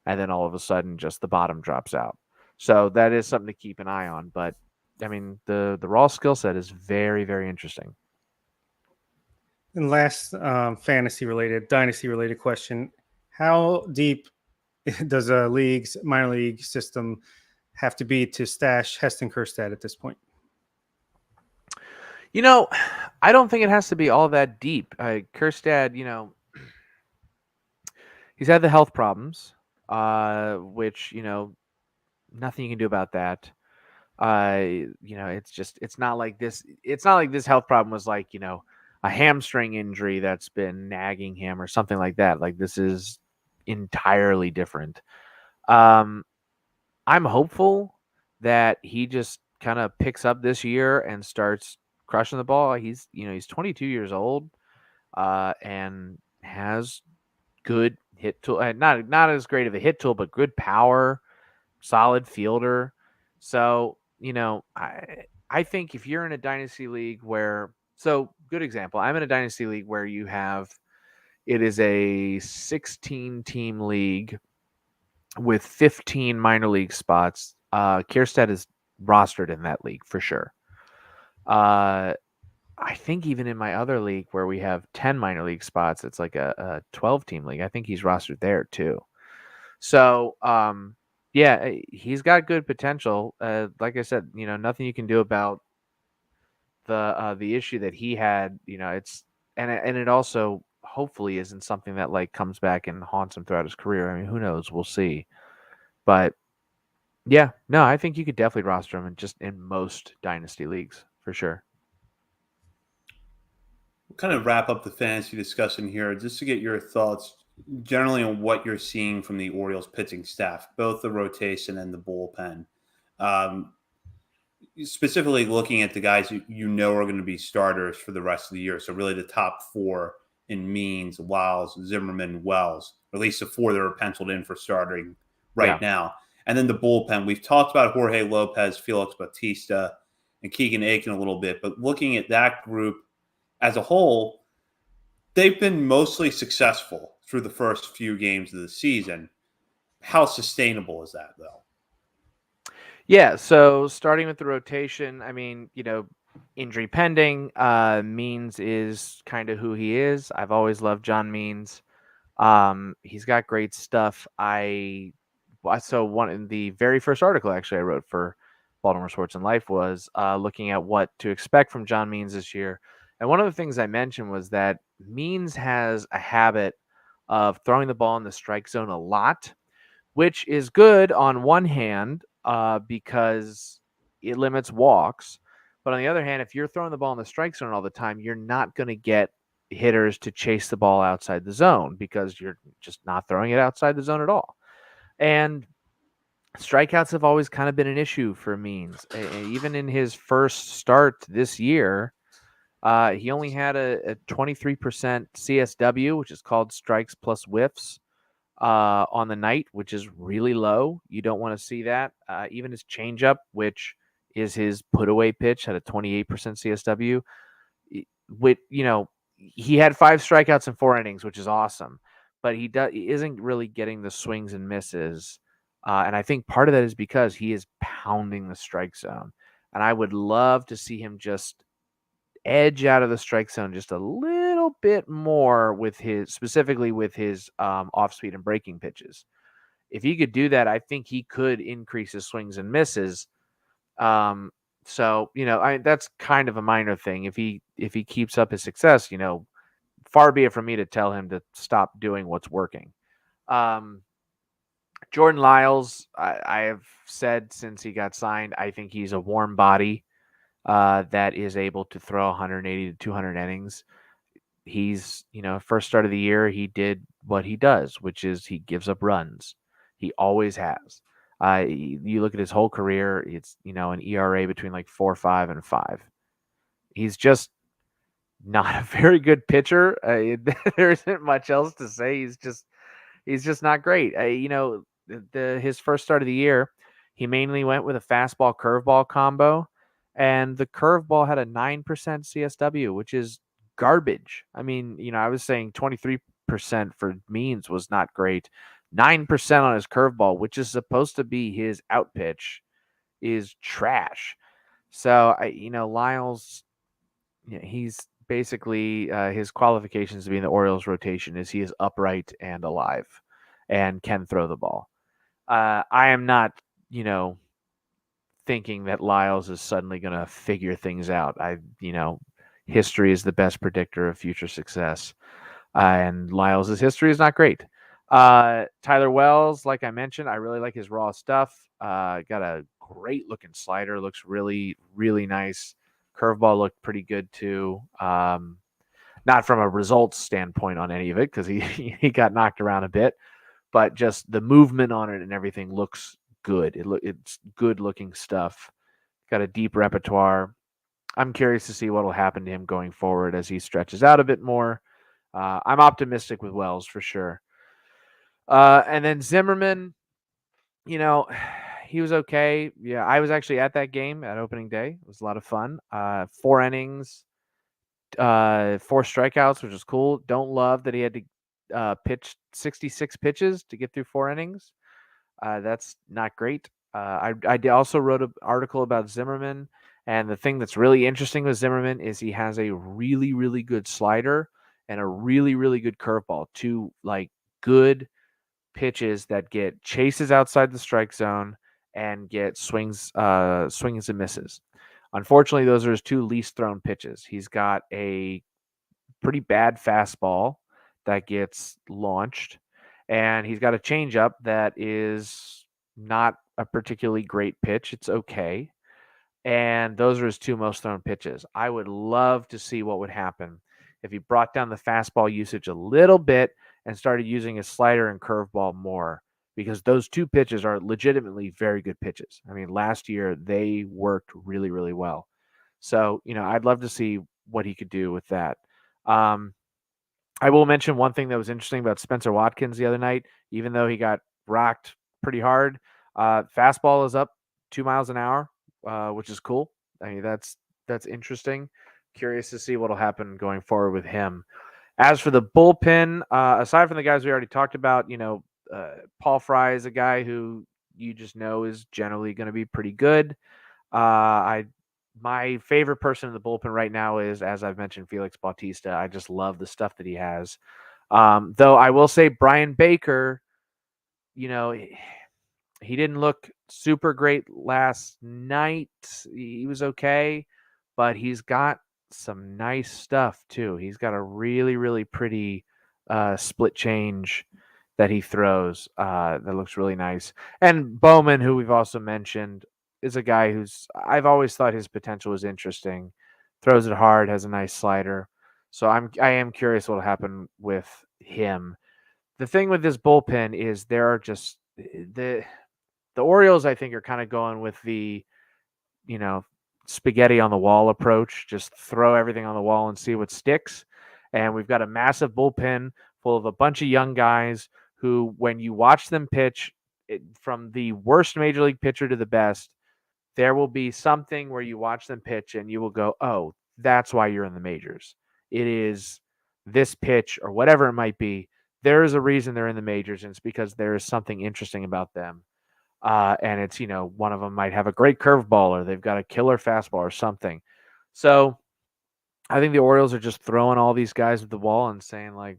And then all of a sudden just the bottom drops out. So that is something to keep an eye on. But I mean, the raw skill set is very, very interesting. And last fantasy related, dynasty related question: how deep does a league's minor league system have to be to stash Heston Kjerstad at this point? You know, I don't think it has to be all that deep. Kjerstad, you know, he's had the health problems, which, you know, nothing you can do about that. You know, it's not like this health problem was like, you know, a hamstring injury that's been nagging him or something like that. Like this is entirely different. I'm hopeful that he just kind of picks up this year and starts crushing the ball. He's 22 years old, and has good hit tool. Not as great of a hit tool, but good power, solid fielder. So, you know, I think if you're in a dynasty league good example, I'm in a dynasty league where it is a 16 team league with 15 minor league spots. Kjerstad is rostered in that league for sure. I think even in my other league where we have 10 minor league spots, it's like a 12 team league. I think he's rostered there too. So, yeah, he's got good potential. Like I said, you know, nothing you can do about the issue that he had. You know, and it also hopefully isn't something that like comes back and haunts him throughout his career. I mean, who knows? We'll see. But yeah, no, I think you could definitely roster him in most dynasty leagues for sure. We'll kind of wrap up the fantasy discussion here just to get your thoughts generally on what you're seeing from the Orioles pitching staff, both the rotation and the bullpen. Specifically looking at the guys you know are going to be starters for the rest of the year. So really the top four in Means, Wiles, Zimmerman, Wells, or at least the four that are penciled in for starting right now. And then the bullpen, we've talked about Jorge Lopez, Felix Baltista, and Keegan Aiken a little bit, but looking at that group as a whole, they've been mostly successful through the first few games of the season. How sustainable is that, though? Yeah, so starting with the rotation, I mean, you know, injury pending, Means is kind of who he is. I've always loved John Means. He's got great stuff. One in the very first article actually I wrote for Baltimore Sports and Life was looking at what to expect from John Means this year. And one of the things I mentioned was that Means has a habit of throwing the ball in the strike zone a lot, which is good on one hand because it limits walks. But on the other hand, if you're throwing the ball in the strike zone all the time, you're not going to get hitters to chase the ball outside the zone because you're just not throwing it outside the zone at all. And strikeouts have always kind of been an issue for Means. Even in his first start this year, he only had a 23% CSW, which is called strikes plus whiffs, on the night, which is really low. You don't want to see that. Even his changeup, which is his put away pitch, had a 28% CSW. He had 5 strikeouts in 4 innings, which is awesome, but he isn't really getting the swings and misses And I think part of that is because he is pounding the strike zone. And I would love to see him just edge out of the strike zone just a little bit more specifically with his off speed and breaking pitches. If he could do that, I think he could increase his swings and misses. So that's kind of a minor thing. If he keeps up his success, far be it from me to tell him to stop doing what's working. Jordan Lyles, I have said since he got signed, I think he's a warm body that is able to throw 180 to 200 innings. He's, first start of the year, he did what he does, which is he gives up runs. He always has. You look at his whole career, it's, an ERA between like 4.5 and 5. He's just not a very good pitcher. There isn't much else to say. He's just not great. His first start of the year, he mainly went with a fastball curveball combo, and the curveball had a 9% CSW, which is garbage. I mean, I was saying 23% for Means was not great. 9% on his curveball, which is supposed to be his out pitch, is trash. So, Lyles, he's basically his qualifications to be in the Orioles rotation is he is upright and alive and can throw the ball. I am not, thinking that Lyles is suddenly going to figure things out. History is the best predictor of future success. And Lyles' history is not great. Tyler Wells, like I mentioned, I really like his raw stuff. Got a great looking slider. Looks really, really nice. Curveball looked pretty good too. Not from a results standpoint on any of it because he got knocked around a bit, but just the movement on it and everything looks good. It's good looking stuff. Got a deep repertoire. I'm curious to see what will happen to him going forward as he stretches out a bit more. I'm optimistic with Wells for sure. And then Zimmerman, he was okay. Yeah, I was actually at that game at opening day. It was a lot of fun. 4 innings, 4 strikeouts, which is cool. Don't love that he had to pitch 66 pitches to get through 4 innings. That's not great. I also wrote an article about Zimmerman, and the thing that's really interesting with Zimmerman is he has a really, really good slider and a really, really good curveball. 2 good pitches that get chases outside the strike zone and get swings and misses. Unfortunately, those are his 2 least thrown pitches. He's got a pretty bad fastball that gets launched, and he's got a changeup that is not a particularly great pitch. It's okay. And those are his 2 most thrown pitches. I would love to see what would happen if he brought down the fastball usage a little bit and started using his slider and curveball more, because those 2 pitches are legitimately very good pitches. I mean, last year they worked really, really well. So, I'd love to see what he could do with that. I will mention one thing that was interesting about Spencer Watkins the other night, even though he got rocked pretty hard. Fastball is up 2 miles an hour, which is cool. I mean, that's interesting. Curious to see what will happen going forward with him. As for the bullpen, aside from the guys we already talked about, Paul Fry is a guy who you just know is generally going to be pretty good. My favorite person in the bullpen right now is, as I've mentioned, Felix Baltista. I just love the stuff that he has. Though I will say Brian Baker, he didn't look super great last night. He was okay, but he's got some nice stuff too. He's got a really, really pretty split change that he throws that looks really nice. And Bowman, who we've also mentioned, is a guy I've always thought his potential was interesting. Throws it hard, has a nice slider. So I am curious what will happen with him. The thing with this bullpen is there are just the Orioles, I think, are kind of going with the, spaghetti on the wall approach. Just throw everything on the wall and see what sticks. And we've got a massive bullpen full of a bunch of young guys who, when you watch them pitch, from the worst major league pitcher to the best, there will be something where you watch them pitch and you will go, oh, that's why you're in the majors. It is this pitch or whatever it might be. There is a reason they're in the majors, and it's because there is something interesting about them. And it's, one of them might have a great curveball or they've got a killer fastball or something. So I think the Orioles are just throwing all these guys at the wall and saying, like,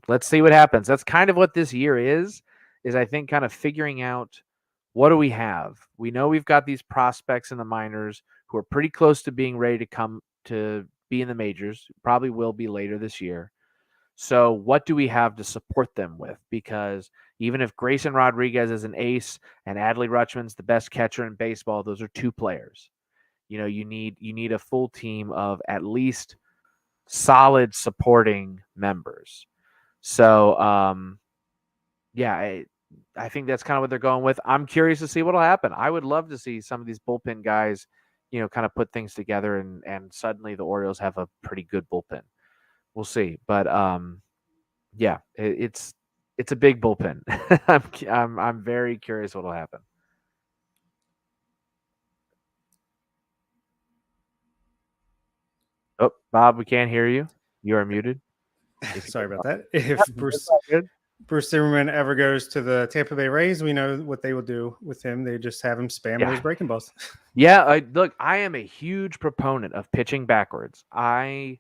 let's see what happens. That's kind of what this year is I think kind of figuring out what do we have. We know we've got these prospects in the minors who are pretty close to being ready to come to be in the majors, probably will be later this year. So what do we have to support them with? Because even if Grayson Rodriguez is an ace and Adley Rutschman's the best catcher in baseball, those are two players. You need a full team of at least solid supporting members. So I think that's kind of what they're going with. I'm curious to see what'll happen. I would love to see some of these bullpen guys, kind of put things together and suddenly the Orioles have a pretty good bullpen. We'll see. But it's a big bullpen. I'm very curious what'll happen. Oh, Bob, we can't hear you. You are muted. Sorry about that. If Bruce Zimmerman ever goes to the Tampa Bay Rays, we know what they will do with him. They just have him spam those breaking balls. Yeah, I am a huge proponent of pitching backwards. I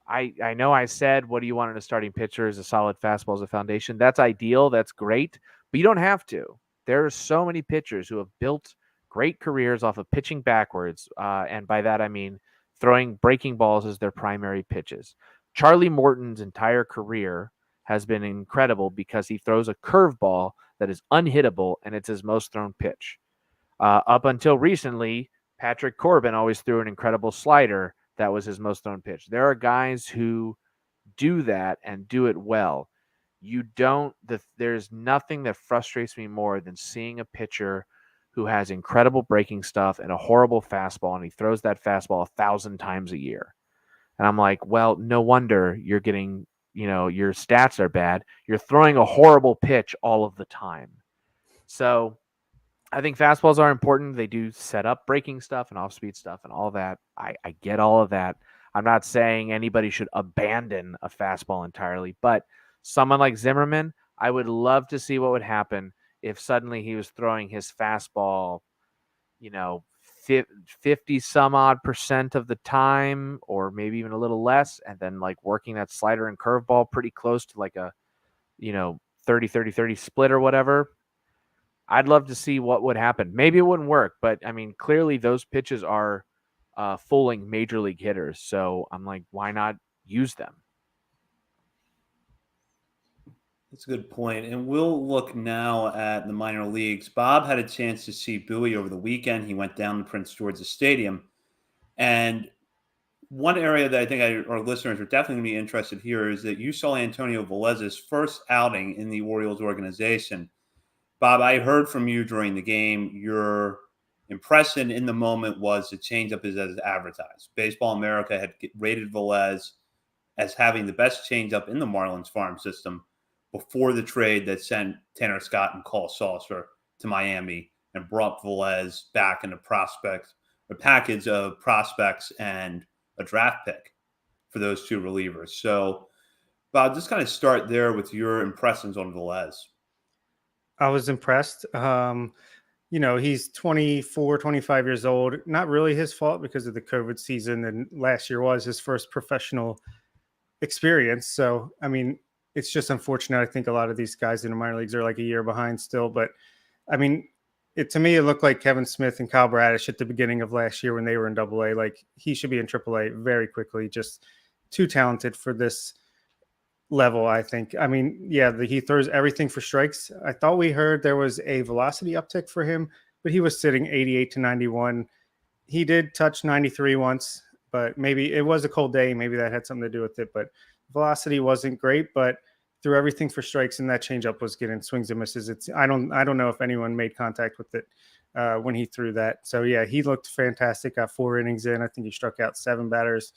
know I said, what do you want in a starting pitcher is a solid fastball as a foundation. That's ideal. That's great. But you don't have to. There are so many pitchers who have built great careers off of pitching backwards. And by that, I mean throwing breaking balls as their primary pitches. Charlie Morton's entire career has been incredible because he throws a curveball that is unhittable, and it's his most thrown pitch. Up until recently, Patrick Corbin always threw an incredible slider that was his most thrown pitch. There are guys who do that and do it well. There's nothing that frustrates me more than seeing a pitcher who has incredible breaking stuff and a horrible fastball, and he throws that fastball 1,000 times a year. And I'm like, well, no wonder you're getting, your stats are bad. You're throwing a horrible pitch all of the time. So I think fastballs are important. They do set up breaking stuff and off-speed stuff and all that. I get all of that. I'm not saying anybody should abandon a fastball entirely, but someone like Zimmerman, I would love to see what would happen if suddenly he was throwing his fastball, 50 some odd % of the time, or maybe even a little less, and then like working that slider and curveball pretty close to like a 30-30-30 split or whatever. I'd love to see what would happen. Maybe it wouldn't work, but I mean, clearly those pitches are fooling major league hitters. So I'm like, why not use them? That's a good point. And we'll look now at the minor leagues. Bob had a chance to see Bowie over the weekend. He went down to Prince George's Stadium. And one area that I think our listeners are definitely going to be interested here is that you saw Antonio Velez's first outing in the Orioles organization. Bob, I heard from you during the game. Your impression in the moment was the changeup is as advertised. Baseball America had rated Velez as having the best changeup in the Marlins farm system before the trade that sent Tanner Scott and Cole Saucer to Miami and brought Velez back in a package of prospects and a draft pick for those two relievers. So, Bob, just kind of start there with your impressions on Velez. I was impressed. He's 24, 25 years old. Not really his fault because of the COVID season. And last year was his first professional experience. So, I mean, it's just unfortunate. I think a lot of these guys in the minor leagues are like a year behind still. But, I mean, to me, it looked like Kevin Smith and Kyle Bradis at the beginning of last year when they were in AA. Like, he should be in AAA very quickly. Just too talented for this level, I think. I mean, he throws everything for strikes. I thought we heard there was a velocity uptick for him, but he was sitting 88 to 91. He did touch 93 once, but maybe it was a cold day. Maybe that had something to do with it, but velocity wasn't great, but threw everything for strikes, and that changeup was getting swings and misses. I don't know if anyone made contact with it when he threw that. So yeah, he looked fantastic. Got 4 innings in. I think he struck out 7 batters,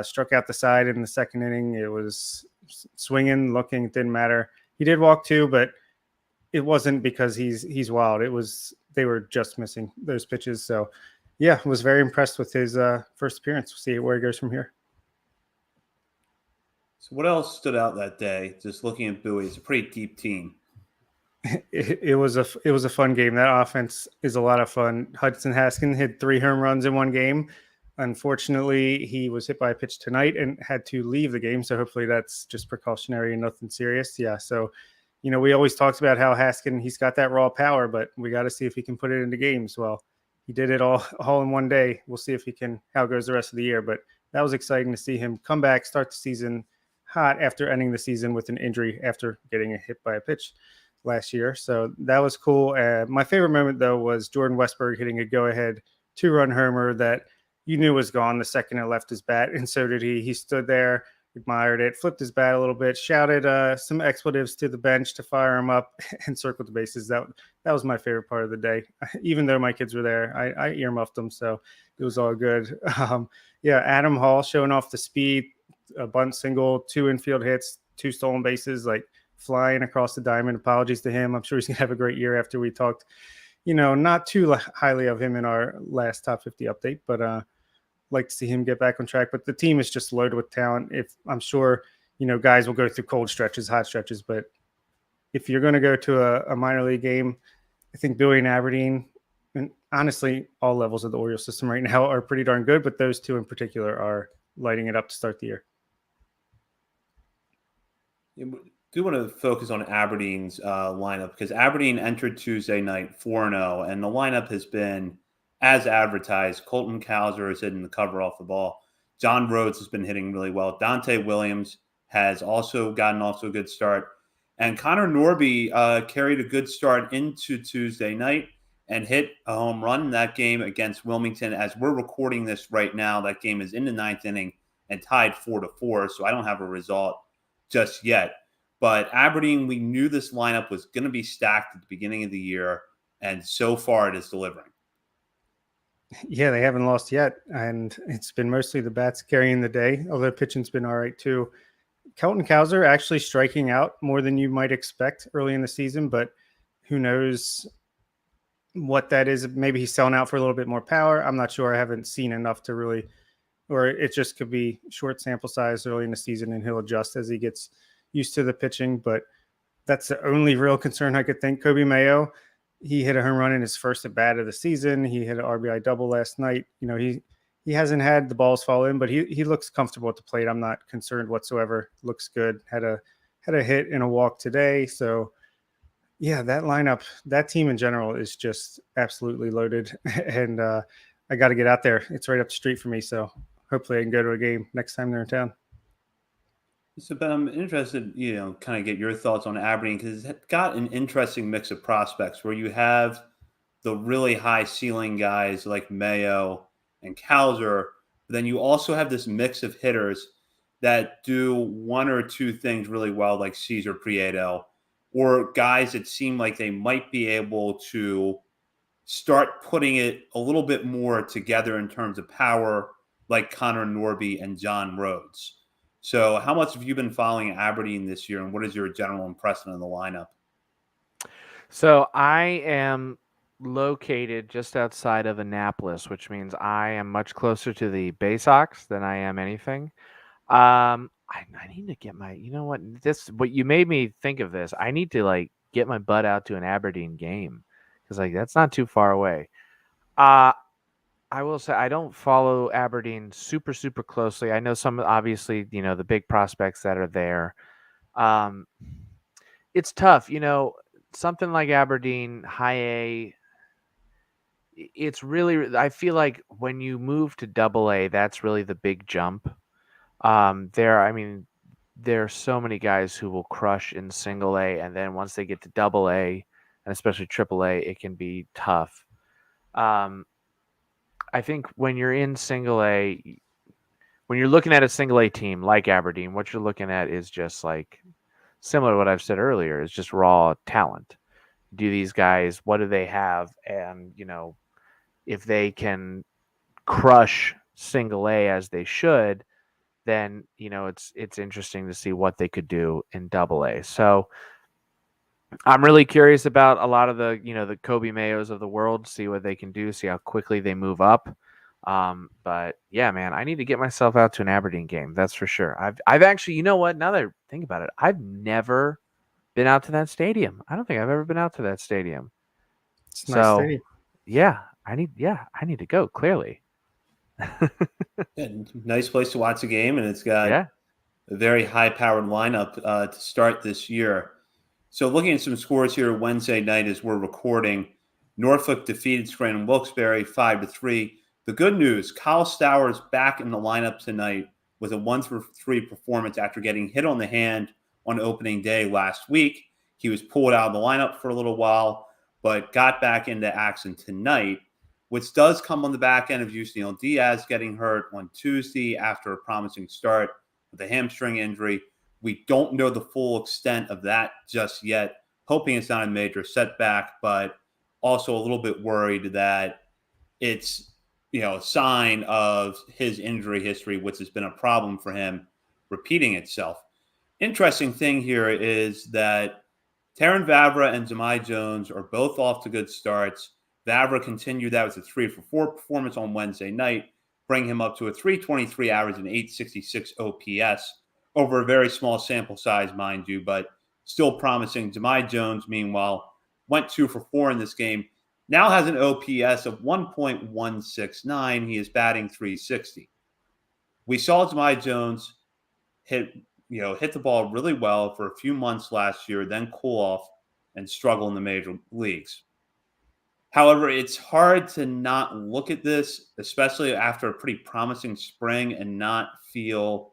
struck out the side in the second inning. It was swinging, looking, didn't matter. He did walk 2, but it wasn't because he's wild. It was they were just missing those pitches. So yeah, was very impressed with his first appearance. We'll see where he goes from here. So what else stood out that day? Just looking at Bowie, it's a pretty deep team. It was a fun game. That offense is a lot of fun. Hudson Haskin hit 3 home runs in one game. Unfortunately, he was hit by a pitch tonight and had to leave the game. So hopefully that's just precautionary and nothing serious. Yeah. So, we always talked about how Haskin, he's got that raw power, but we got to see if he can put it into games. Well, he did it all in one day. We'll see if he can, how it goes the rest of the year. But that was exciting to see him come back, start the season hot after ending the season with an injury after getting hit by a pitch last year. So that was cool. My favorite moment, though, was Jordan Westberg hitting a go-ahead 2-run homer that you knew was gone the second it left his bat, and so did he. He stood there, admired it, flipped his bat a little bit, shouted some expletives to the bench to fire him up, and circled the bases. That was my favorite part of the day. Even though my kids were there, I earmuffed them, so it was all good. Adam Hall showing off the speed, a bunt single, 2 infield hits, 2 stolen bases, like flying across the diamond. Apologies to him. I'm sure he's going to have a great year after we talked, not too highly of him in our last top 50 update, but like to see him get back on track. But the team is just loaded with talent. If I'm sure, guys will go through cold stretches, hot stretches, but if you're going to go to a minor league game, I think Billy and Aberdeen, and honestly, all levels of the Orioles system right now are pretty darn good, but those 2 in particular are lighting it up to start the year. I do want to focus on Aberdeen's lineup because Aberdeen entered Tuesday night 4-0, and the lineup has been as advertised. Colton Cowser is hitting the cover off the ball. John Rhodes has been hitting really well. Dante Williams has also gotten off to a good start. And Connor Norby carried a good start into Tuesday night and hit a home run in that game against Wilmington. As we're recording this right now, that game is in the 9th inning and tied 4-4, so I don't have a result just yet. But Aberdeen, we knew this lineup was going to be stacked at the beginning of the year, and so far it is delivering. Yeah, they haven't lost yet, and it's been mostly the bats carrying the day, although pitching's been all right too. Kelton Cowser actually striking out more than you might expect early in the season, but who knows what that is. Maybe he's selling out for a little bit more power. I'm not sure. I haven't seen enough to really, or it just could be short sample size early in the season, and he'll adjust as he gets used to the pitching. But that's the only real concern I could think. Kobe Mayo, he hit a home run in his first at bat of the season. He hit an RBI double last night. He hasn't had the balls fall in, but he looks comfortable at the plate. I'm not concerned whatsoever. Looks good. Had a hit and a walk today. So yeah, that lineup, that team in general is just absolutely loaded. And I got to get out there. It's right up the street for me. So hopefully I can go to a game next time they're in town. So, Ben, I'm interested, kind of get your thoughts on Aberdeen because it's got an interesting mix of prospects where you have the really high ceiling guys like Mayo and Cowser, but then you also have this mix of hitters that do 1 or 2 things really well, like Cesar Prieto, or guys that seem like they might be able to start putting it a little bit more together in terms of power, like Connor Norby and John Rhodes. So how much have you been following Aberdeen this year, and what is your general impression of the lineup? So I am located just outside of Annapolis, which means I am much closer to the Bay Sox than I am anything. I need to get what you made me think of this. I need to get my butt out to an Aberdeen game because that's not too far away. I will say I don't follow Aberdeen super, super closely. I know some, obviously, the big prospects that are there. It's tough, something like Aberdeen, high A. It's really, I feel like when you move to Double A, that's really the big jump. There are so many guys who will crush in Single A, and then once they get to Double A, and especially Triple A, it can be tough. I think when you're in Single A, when you're looking at a Single A team like Aberdeen, what you're looking at is just similar to what I've said earlier, is just raw talent. Do these guys, what do they have? And, if they can crush Single A as they should, then, it's interesting to see what they could do in Double A. So I'm really curious about a lot of the, the Kobe Mayos of the world, see what they can do, see how quickly they move up. But yeah, man, I need to get myself out to an Aberdeen game. That's for sure. I've actually, now that I think about it, I've never been out to that stadium. I don't think I've ever been out to that stadium. It's a nice So, stadium. I need to go, clearly. Yeah, nice place to watch a game, and it's got Yeah. a very high-powered lineup to start this year. So looking at some scores here Wednesday night as we're recording, Norfolk defeated Scranton Wilkes-Barre 5-3. The good news, Kyle Stowers back in the lineup tonight with a 1-for-3 performance after getting hit on the hand on opening day last week. He was pulled out of the lineup for a little while, but got back into action tonight, which does come on the back end of Yusniel Diaz getting hurt on Tuesday after a promising start with a hamstring injury. We don't know the full extent of that just yet, hoping it's not a major setback, but also a little bit worried that it's a sign of his injury history, which has been a problem for him, repeating itself. Interesting thing here is that Taron Vavra and Zamai Jones are both off to good starts. Vavra continued that with a 3-for-4 performance on Wednesday night, bring him up to a 323 average and 866 OPS over a very small sample size, mind you, but still promising. Zamai Jones, meanwhile, went 2-for-4 in this game. Now has an OPS of 1.169. He is batting 360. We saw Zamai Jones hit the ball really well for a few months last year, then cool off and struggle in the major leagues. However, it's hard to not look at this, especially after a pretty promising spring, and not feel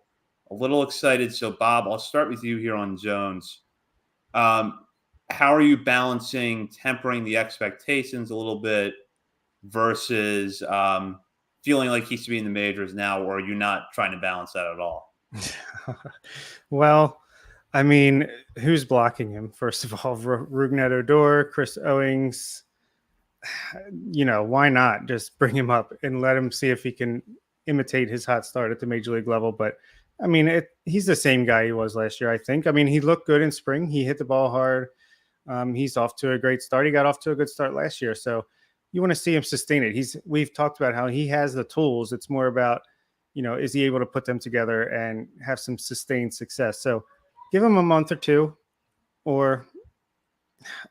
a little excited. So, Bob, I'll start with you here on Jones. How are you balancing tempering the expectations a little bit versus feeling like he should be in the majors now, or are you not trying to balance that at all? Well, I mean, who's blocking him? First of all, Rougned Odor, Chris Owings. Why not just bring him up and let him see if he can imitate his hot start at the major league level? But I mean, he's the same guy he was last year, I think. I mean, he looked good in spring. He hit the ball hard. He's off to a great start. He got off to a good start last year. So you want to see him sustain it. We've talked about how he has the tools. It's more about, is he able to put them together and have some sustained success? So give him a month or two, or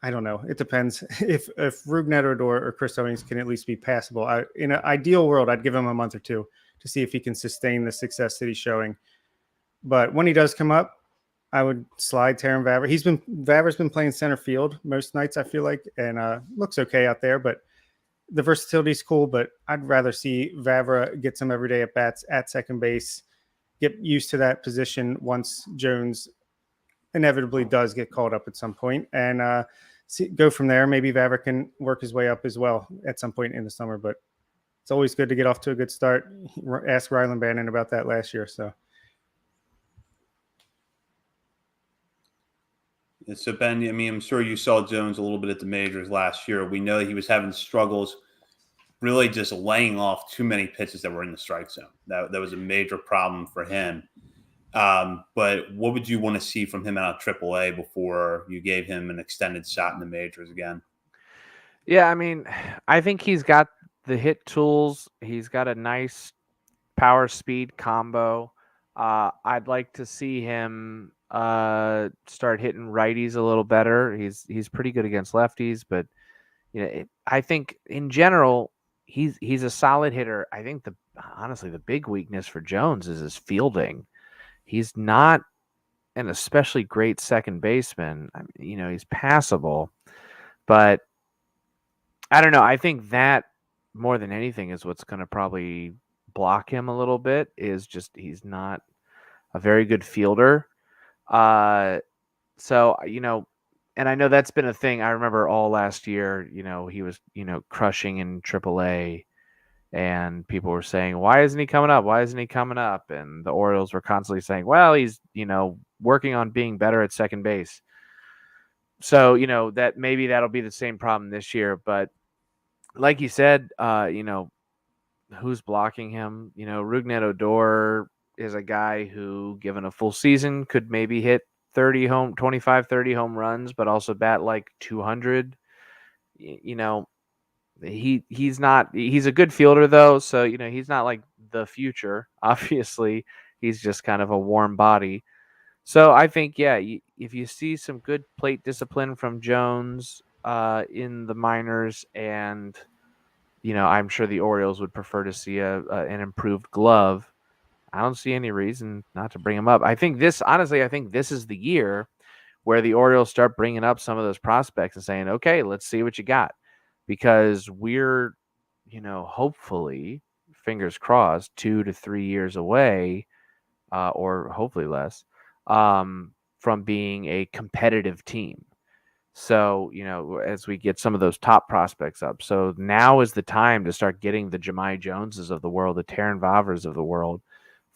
I don't know. It depends. If Rougned Odor or Chris Owings can at least be passable, in an ideal world, I'd give him a month or two to see if he can sustain the success that he's showing. But when he does come up, I would slide Taron Vavra. Vavra's been playing center field most nights, I feel like, and looks okay out there. But the versatility is cool. But I'd rather see Vavra get some everyday at bats at second base, get used to that position once Jones inevitably does get called up at some point, and go from there. Maybe Vavra can work his way up as well at some point in the summer. But it's always good to get off to a good start. Ask Rylan Bannon about that last year. So, Ben, I mean, I'm sure you saw Jones a little bit at the majors last year. We know he was having struggles really just laying off too many pitches that were in the strike zone. That was a major problem for him. But what would you want to see from him out of AAA before you gave him an extended shot in the majors again? Yeah, I mean, I think he's got the hit tools. He's got a nice power speed combo. I'd like to see him start hitting righties a little better. He's pretty good against lefties, but I think in general he's a solid hitter. I think honestly the big weakness for Jones is his fielding. He's not an especially great second baseman. I mean, he's passable, but I don't know. I think that more than anything is what's going to probably block him a little bit, is just he's not a very good fielder. So, and I know that's been a thing. I remember all last year, he was, crushing in AAA, and people were saying, why isn't he coming up? Why isn't he coming up? And the Orioles were constantly saying, well, he's, working on being better at second base. So, that maybe that'll be the same problem this year. But like you said, who's blocking him? Rougned Odor is a guy who, given a full season, could maybe hit 25, 30 home runs, but also bat like 200. He's a good fielder though. So, he's not like the future, obviously. He's just kind of a warm body. So I think, if you see some good plate discipline from Jones in the minors, and I'm sure the Orioles would prefer to see an improved glove. I don't see any reason not to bring him up. I think this is the year where the Orioles start bringing up some of those prospects and saying, okay, let's see what you got, because we're, hopefully, fingers crossed, 2 to 3 years away, or hopefully less, from being a competitive team. So, as we get some of those top prospects up. So now is the time to start getting the Jahmai Joneses of the world, the Taron Vavras of the world,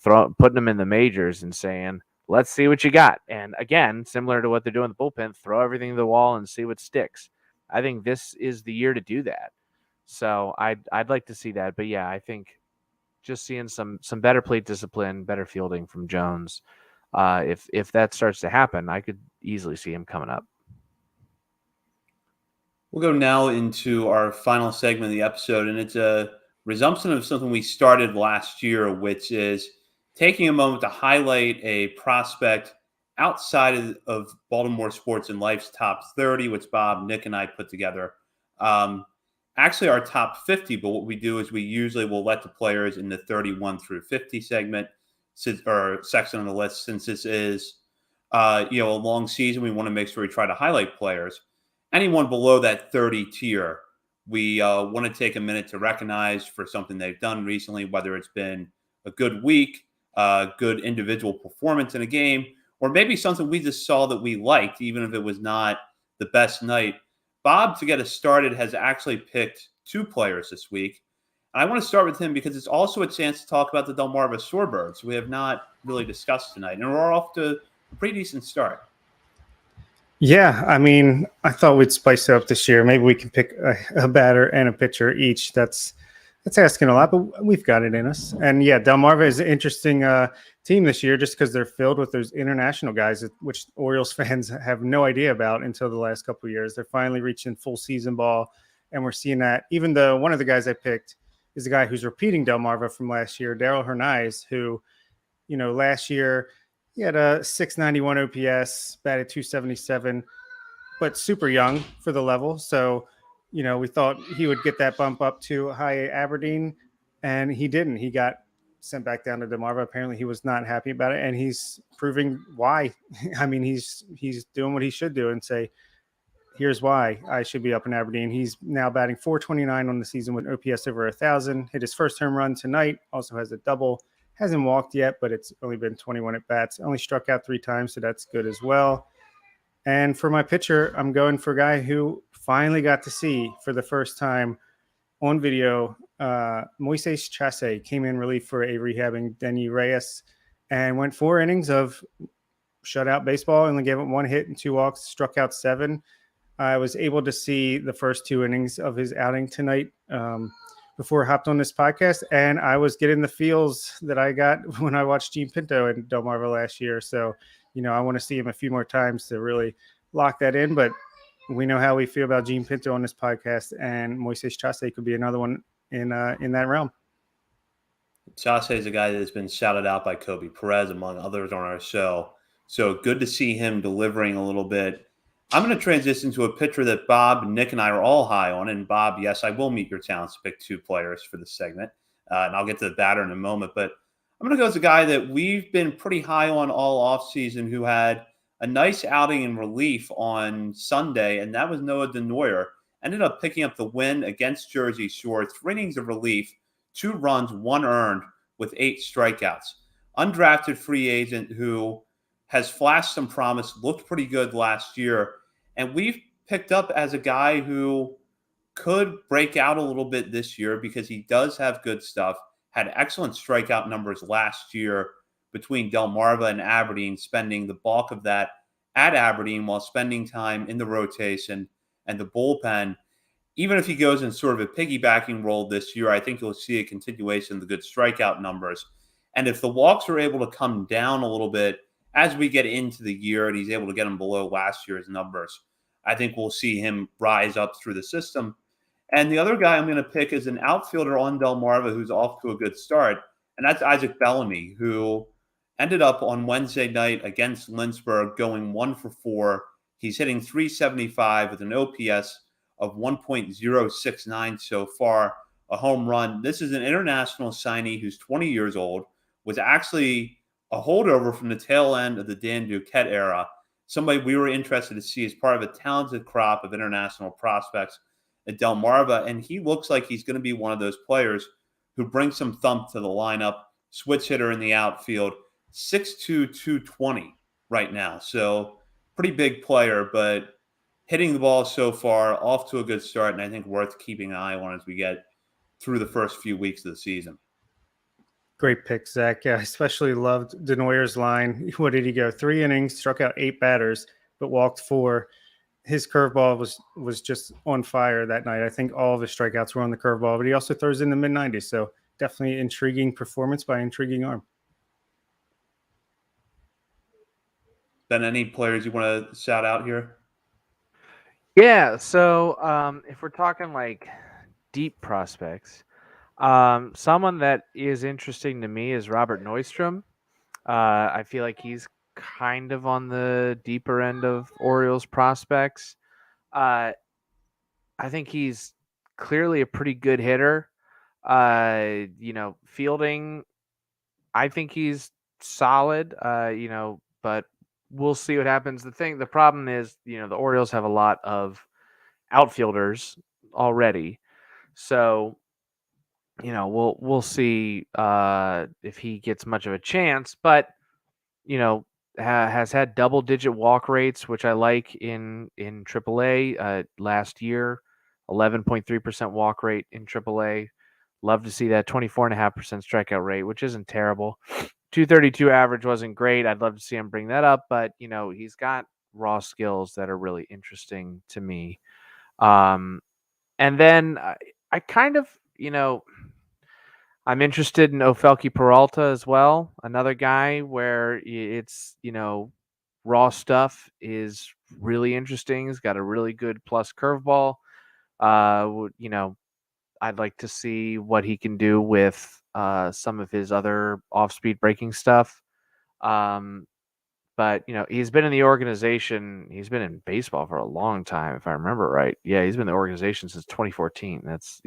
putting them in the majors and saying, let's see what you got. And again, similar to what they're doing in the bullpen, throw everything to the wall and see what sticks. I think this is the year to do that. So I'd like to see that. But yeah, I think just seeing some better plate discipline, better fielding from Jones. If that starts to happen, I could easily see him coming up. We'll go now into our final segment of the episode, and it's a resumption of something we started last year, which is taking a moment to highlight a prospect outside of Baltimore Sports and Life's top 30, which Bob, Nick, and I put together. Actually, our top 50, but what we do is we usually will let the players in the 31 through 50 segment or section on the list, since this is a long season. We want to make sure we try to highlight players. Anyone below that 30 tier, we want to take a minute to recognize for something they've done recently, whether it's been a good week, good individual performance in a game, or maybe something we just saw that we liked, even if it was not the best night. Bob, to get us started, has actually picked 2 players this week. And I want to start with him because it's also a chance to talk about the Delmarva Shorebirds we have not really discussed tonight. And we're off to a pretty decent start. Yeah, I mean, I thought we'd spice it up this year. Maybe we can pick a batter and a pitcher each. That's asking a lot, but we've got it in us. And yeah, Delmarva is an interesting team this year just because they're filled with those international guys, which Orioles fans have no idea about until the last couple of years. They're finally reaching full season ball, and we're seeing that. Even though one of the guys I picked is the guy who's repeating Delmarva from last year, Daryl Hernandez, who, last year – he had a 691 OPS, batted 277, but super young for the level. So, we thought he would get that bump up to high Aberdeen, and he didn't. He got sent back down to Delmarva. Apparently, he was not happy about it, and he's proving why. I mean, he's doing what he should do and say, here's why I should be up in Aberdeen. He's now batting 429 on the season with OPS over 1,000. Hit his first home run tonight. Also has a double. Hasn't walked yet, but it's only been 21 at bats. Only struck out 3 times, so that's good as well. And for my pitcher, I'm going for a guy who finally got to see for the first time on video. Moises Chasse came in relief for a rehabbing Denny Reyes and went 4 innings of shutout baseball. Only gave up 1 hit and 2 walks, struck out 7. I was able to see the first 2 innings of his outing tonight before I hopped on this podcast, and I was getting the feels that I got when I watched Gene Pinto in Delmarva last year. So, I want to see him a few more times to really lock that in, but we know how we feel about Gene Pinto on this podcast, and Moises Chasse could be another one in that realm. Chasse is a guy that's been shouted out by Kobe Perez, among others, on our show. So good to see him delivering a little bit. I'm going to transition to a pitcher that Bob, Nick, and I are all high on. And Bob, yes, I will meet your challenge to pick 2 players for this segment. And I'll get to the batter in a moment. But I'm going to go with a guy that we've been pretty high on all offseason, who had a nice outing in relief on Sunday, and that was Noah DeNoyer. Ended up picking up the win against Jersey Shore. 3 innings of relief, 2 runs, 1 earned with 8 strikeouts. Undrafted free agent who has flashed some promise, looked pretty good last year. And we've picked up as a guy who could break out a little bit this year because he does have good stuff, had excellent strikeout numbers last year between Delmarva and Aberdeen, spending the bulk of that at Aberdeen while spending time in the rotation and the bullpen. Even if he goes in sort of a piggybacking role this year, I think you'll see a continuation of the good strikeout numbers. And if the walks are able to come down a little bit as we get into the year and he's able to get them below last year's numbers, I think we'll see him rise up through the system. And the other guy I'm going to pick is an outfielder on Delmarva who's off to a good start, and that's Isaac Bellamy, who ended up on Wednesday night against Lynchburg going 1 for 4. He's hitting .375 with an OPS of 1.069 so far, a home run. This is an international signee who's 20 years old, was actually a holdover from the tail end of the Dan Duquette era, somebody we were interested to see as part of a talented crop of international prospects at Delmarva, and he looks like he's going to be one of those players who brings some thump to the lineup, switch hitter in the outfield, 6'2", 220 right now. So pretty big player, but hitting the ball so far, off to a good start, and I think worth keeping an eye on as we get through the first few weeks of the season. Great pick, Zach. Yeah, I especially loved Denoyer's line. What did he go? 3 innings, struck out 8 batters, but walked 4. His curveball was just on fire that night. I think all of his strikeouts were on the curveball, but he also throws in the mid-90s. So definitely intriguing performance by intriguing arm. Ben, any players you want to shout out here? Yeah, so if we're talking like deep prospects, someone that is interesting to me is Robert Noystrom. I feel like he's kind of on the deeper end of Orioles prospects. I think he's clearly a pretty good hitter. Fielding, I think he's solid. But we'll see what happens. The problem is, the Orioles have a lot of outfielders already, so we'll see if he gets much of a chance. But has had double-digit walk rates, which I like in AAA. Last year, 11.3% walk rate in AAA. Love to see that 24.5% strikeout rate, which isn't terrible. 232 average wasn't great. I'd love to see him bring that up, but he's got raw skills that are really interesting to me. And then I kind of, I'm interested in Ofelky Peralta as well. Another guy where it's, raw stuff is really interesting. He's got a really good plus curveball. I'd like to see what he can do with some of his other off-speed breaking stuff. But he's been in the organization. He's been in baseball for a long time, if I remember right. Yeah, he's been in the organization since 2014. That's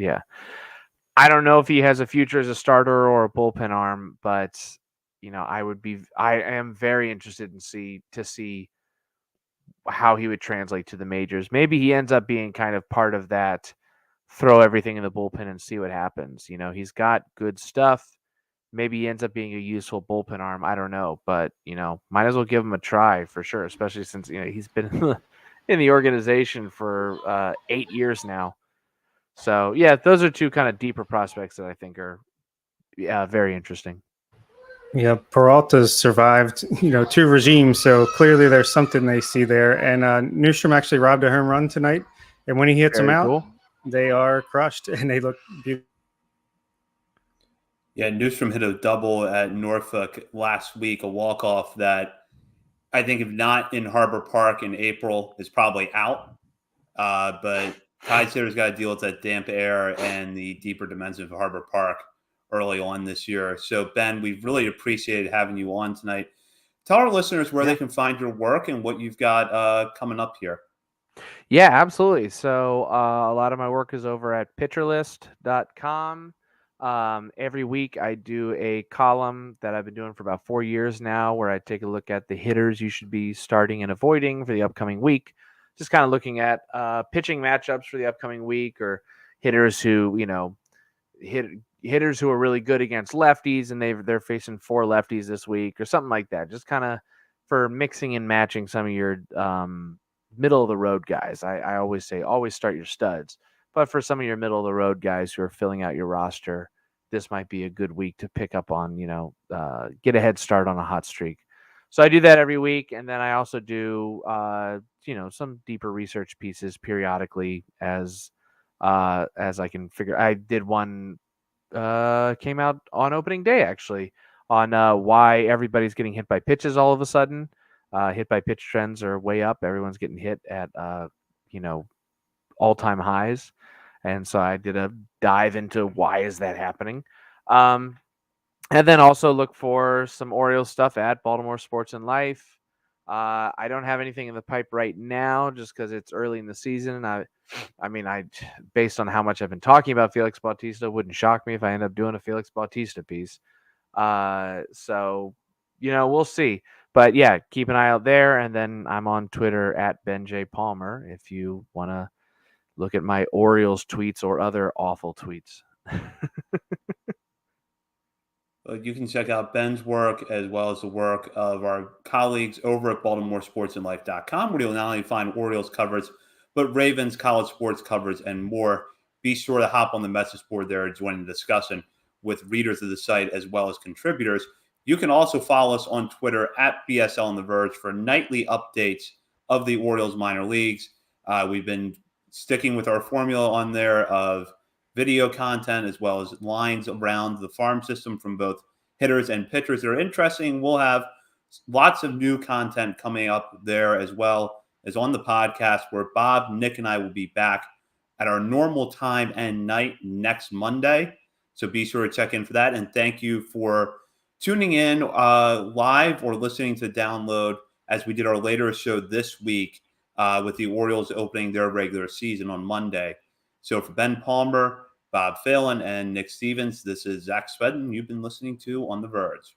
I don't know if he has a future as a starter or a bullpen arm, but I am very interested to see how he would translate to the majors. Maybe he ends up being kind of part of that, throw everything in the bullpen and see what happens. He's got good stuff. Maybe he ends up being a useful bullpen arm. I don't know, but might as well give him a try for sure, especially since he's been in the organization for 8 years now. So yeah, those are two kind of deeper prospects that I think are very interesting. Yeah, Peralta's survived, 2 regimes, so clearly there's something they see there. And Noystrom actually robbed a home run tonight, and when he hits them out, they are crushed, and they look beautiful. Yeah, Noystrom hit a double at Norfolk last week, a walk-off that I think if not in Harbor Park in April is probably out. But Tide Hitter's got to deal with that damp air and the deeper dimensions of Harbor Park early on this year. So, Ben, we've really appreciated having you on tonight. Tell our listeners where they can find your work and what you've got coming up here. Yeah, absolutely. So a lot of my work is over at pitcherlist.com. Every week I do a column that I've been doing for about 4 years now, where I take a look at the hitters you should be starting and avoiding for the upcoming week. Just kind of looking at pitching matchups for the upcoming week, or hitters who, hitters who are really good against lefties and they're facing 4 lefties this week or something like that. Just kind of for mixing and matching some of your middle of the road guys. I always say always start your studs. But for some of your middle of the road guys who are filling out your roster, this might be a good week to pick up on, get a head start on a hot streak. So I do that every week. And then I also do, some deeper research pieces periodically as I can figure. I did one, came out on opening day, actually, on why everybody's getting hit by pitches all of a sudden. Hit by pitch trends are way up. Everyone's getting hit at, all-time highs. And so I did a dive into why is that happening. And then also look for some Orioles stuff at Baltimore Sports and Life. I don't have anything in the pipe right now just because it's early in the season. I mean, based on how much I've been talking about Felix Baltista, wouldn't shock me if I end up doing a Felix Baltista piece. So, we'll see. But yeah, keep an eye out there. And then I'm on Twitter at Ben J. Palmer if you want to look at my Orioles tweets or other awful tweets. You can check out Ben's work as well as the work of our colleagues over at BaltimoreSportsAndLife.com, where you'll not only find Orioles coverage, but Ravens, college sports coverage, and more. Be sure to hop on the message board there and join the discussion with readers of the site as well as contributors. You can also follow us on Twitter at BSL on the Verge for nightly updates of the Orioles minor leagues. We've been sticking with our formula on there of video content as well as lines around the farm system from both hitters and pitchers that are interesting. We'll have lots of new content coming up there as well as on the podcast, where Bob, Nick, and I will be back at our normal time and night next Monday. So be sure to check in for that. And thank you for tuning in live or listening to download as we did our later show this week with the Orioles opening their regular season on Monday. So for Ben Palmer, Bob Phelan, and Nick Stevens, this is Zach Swedden. You've been listening to On the Verge.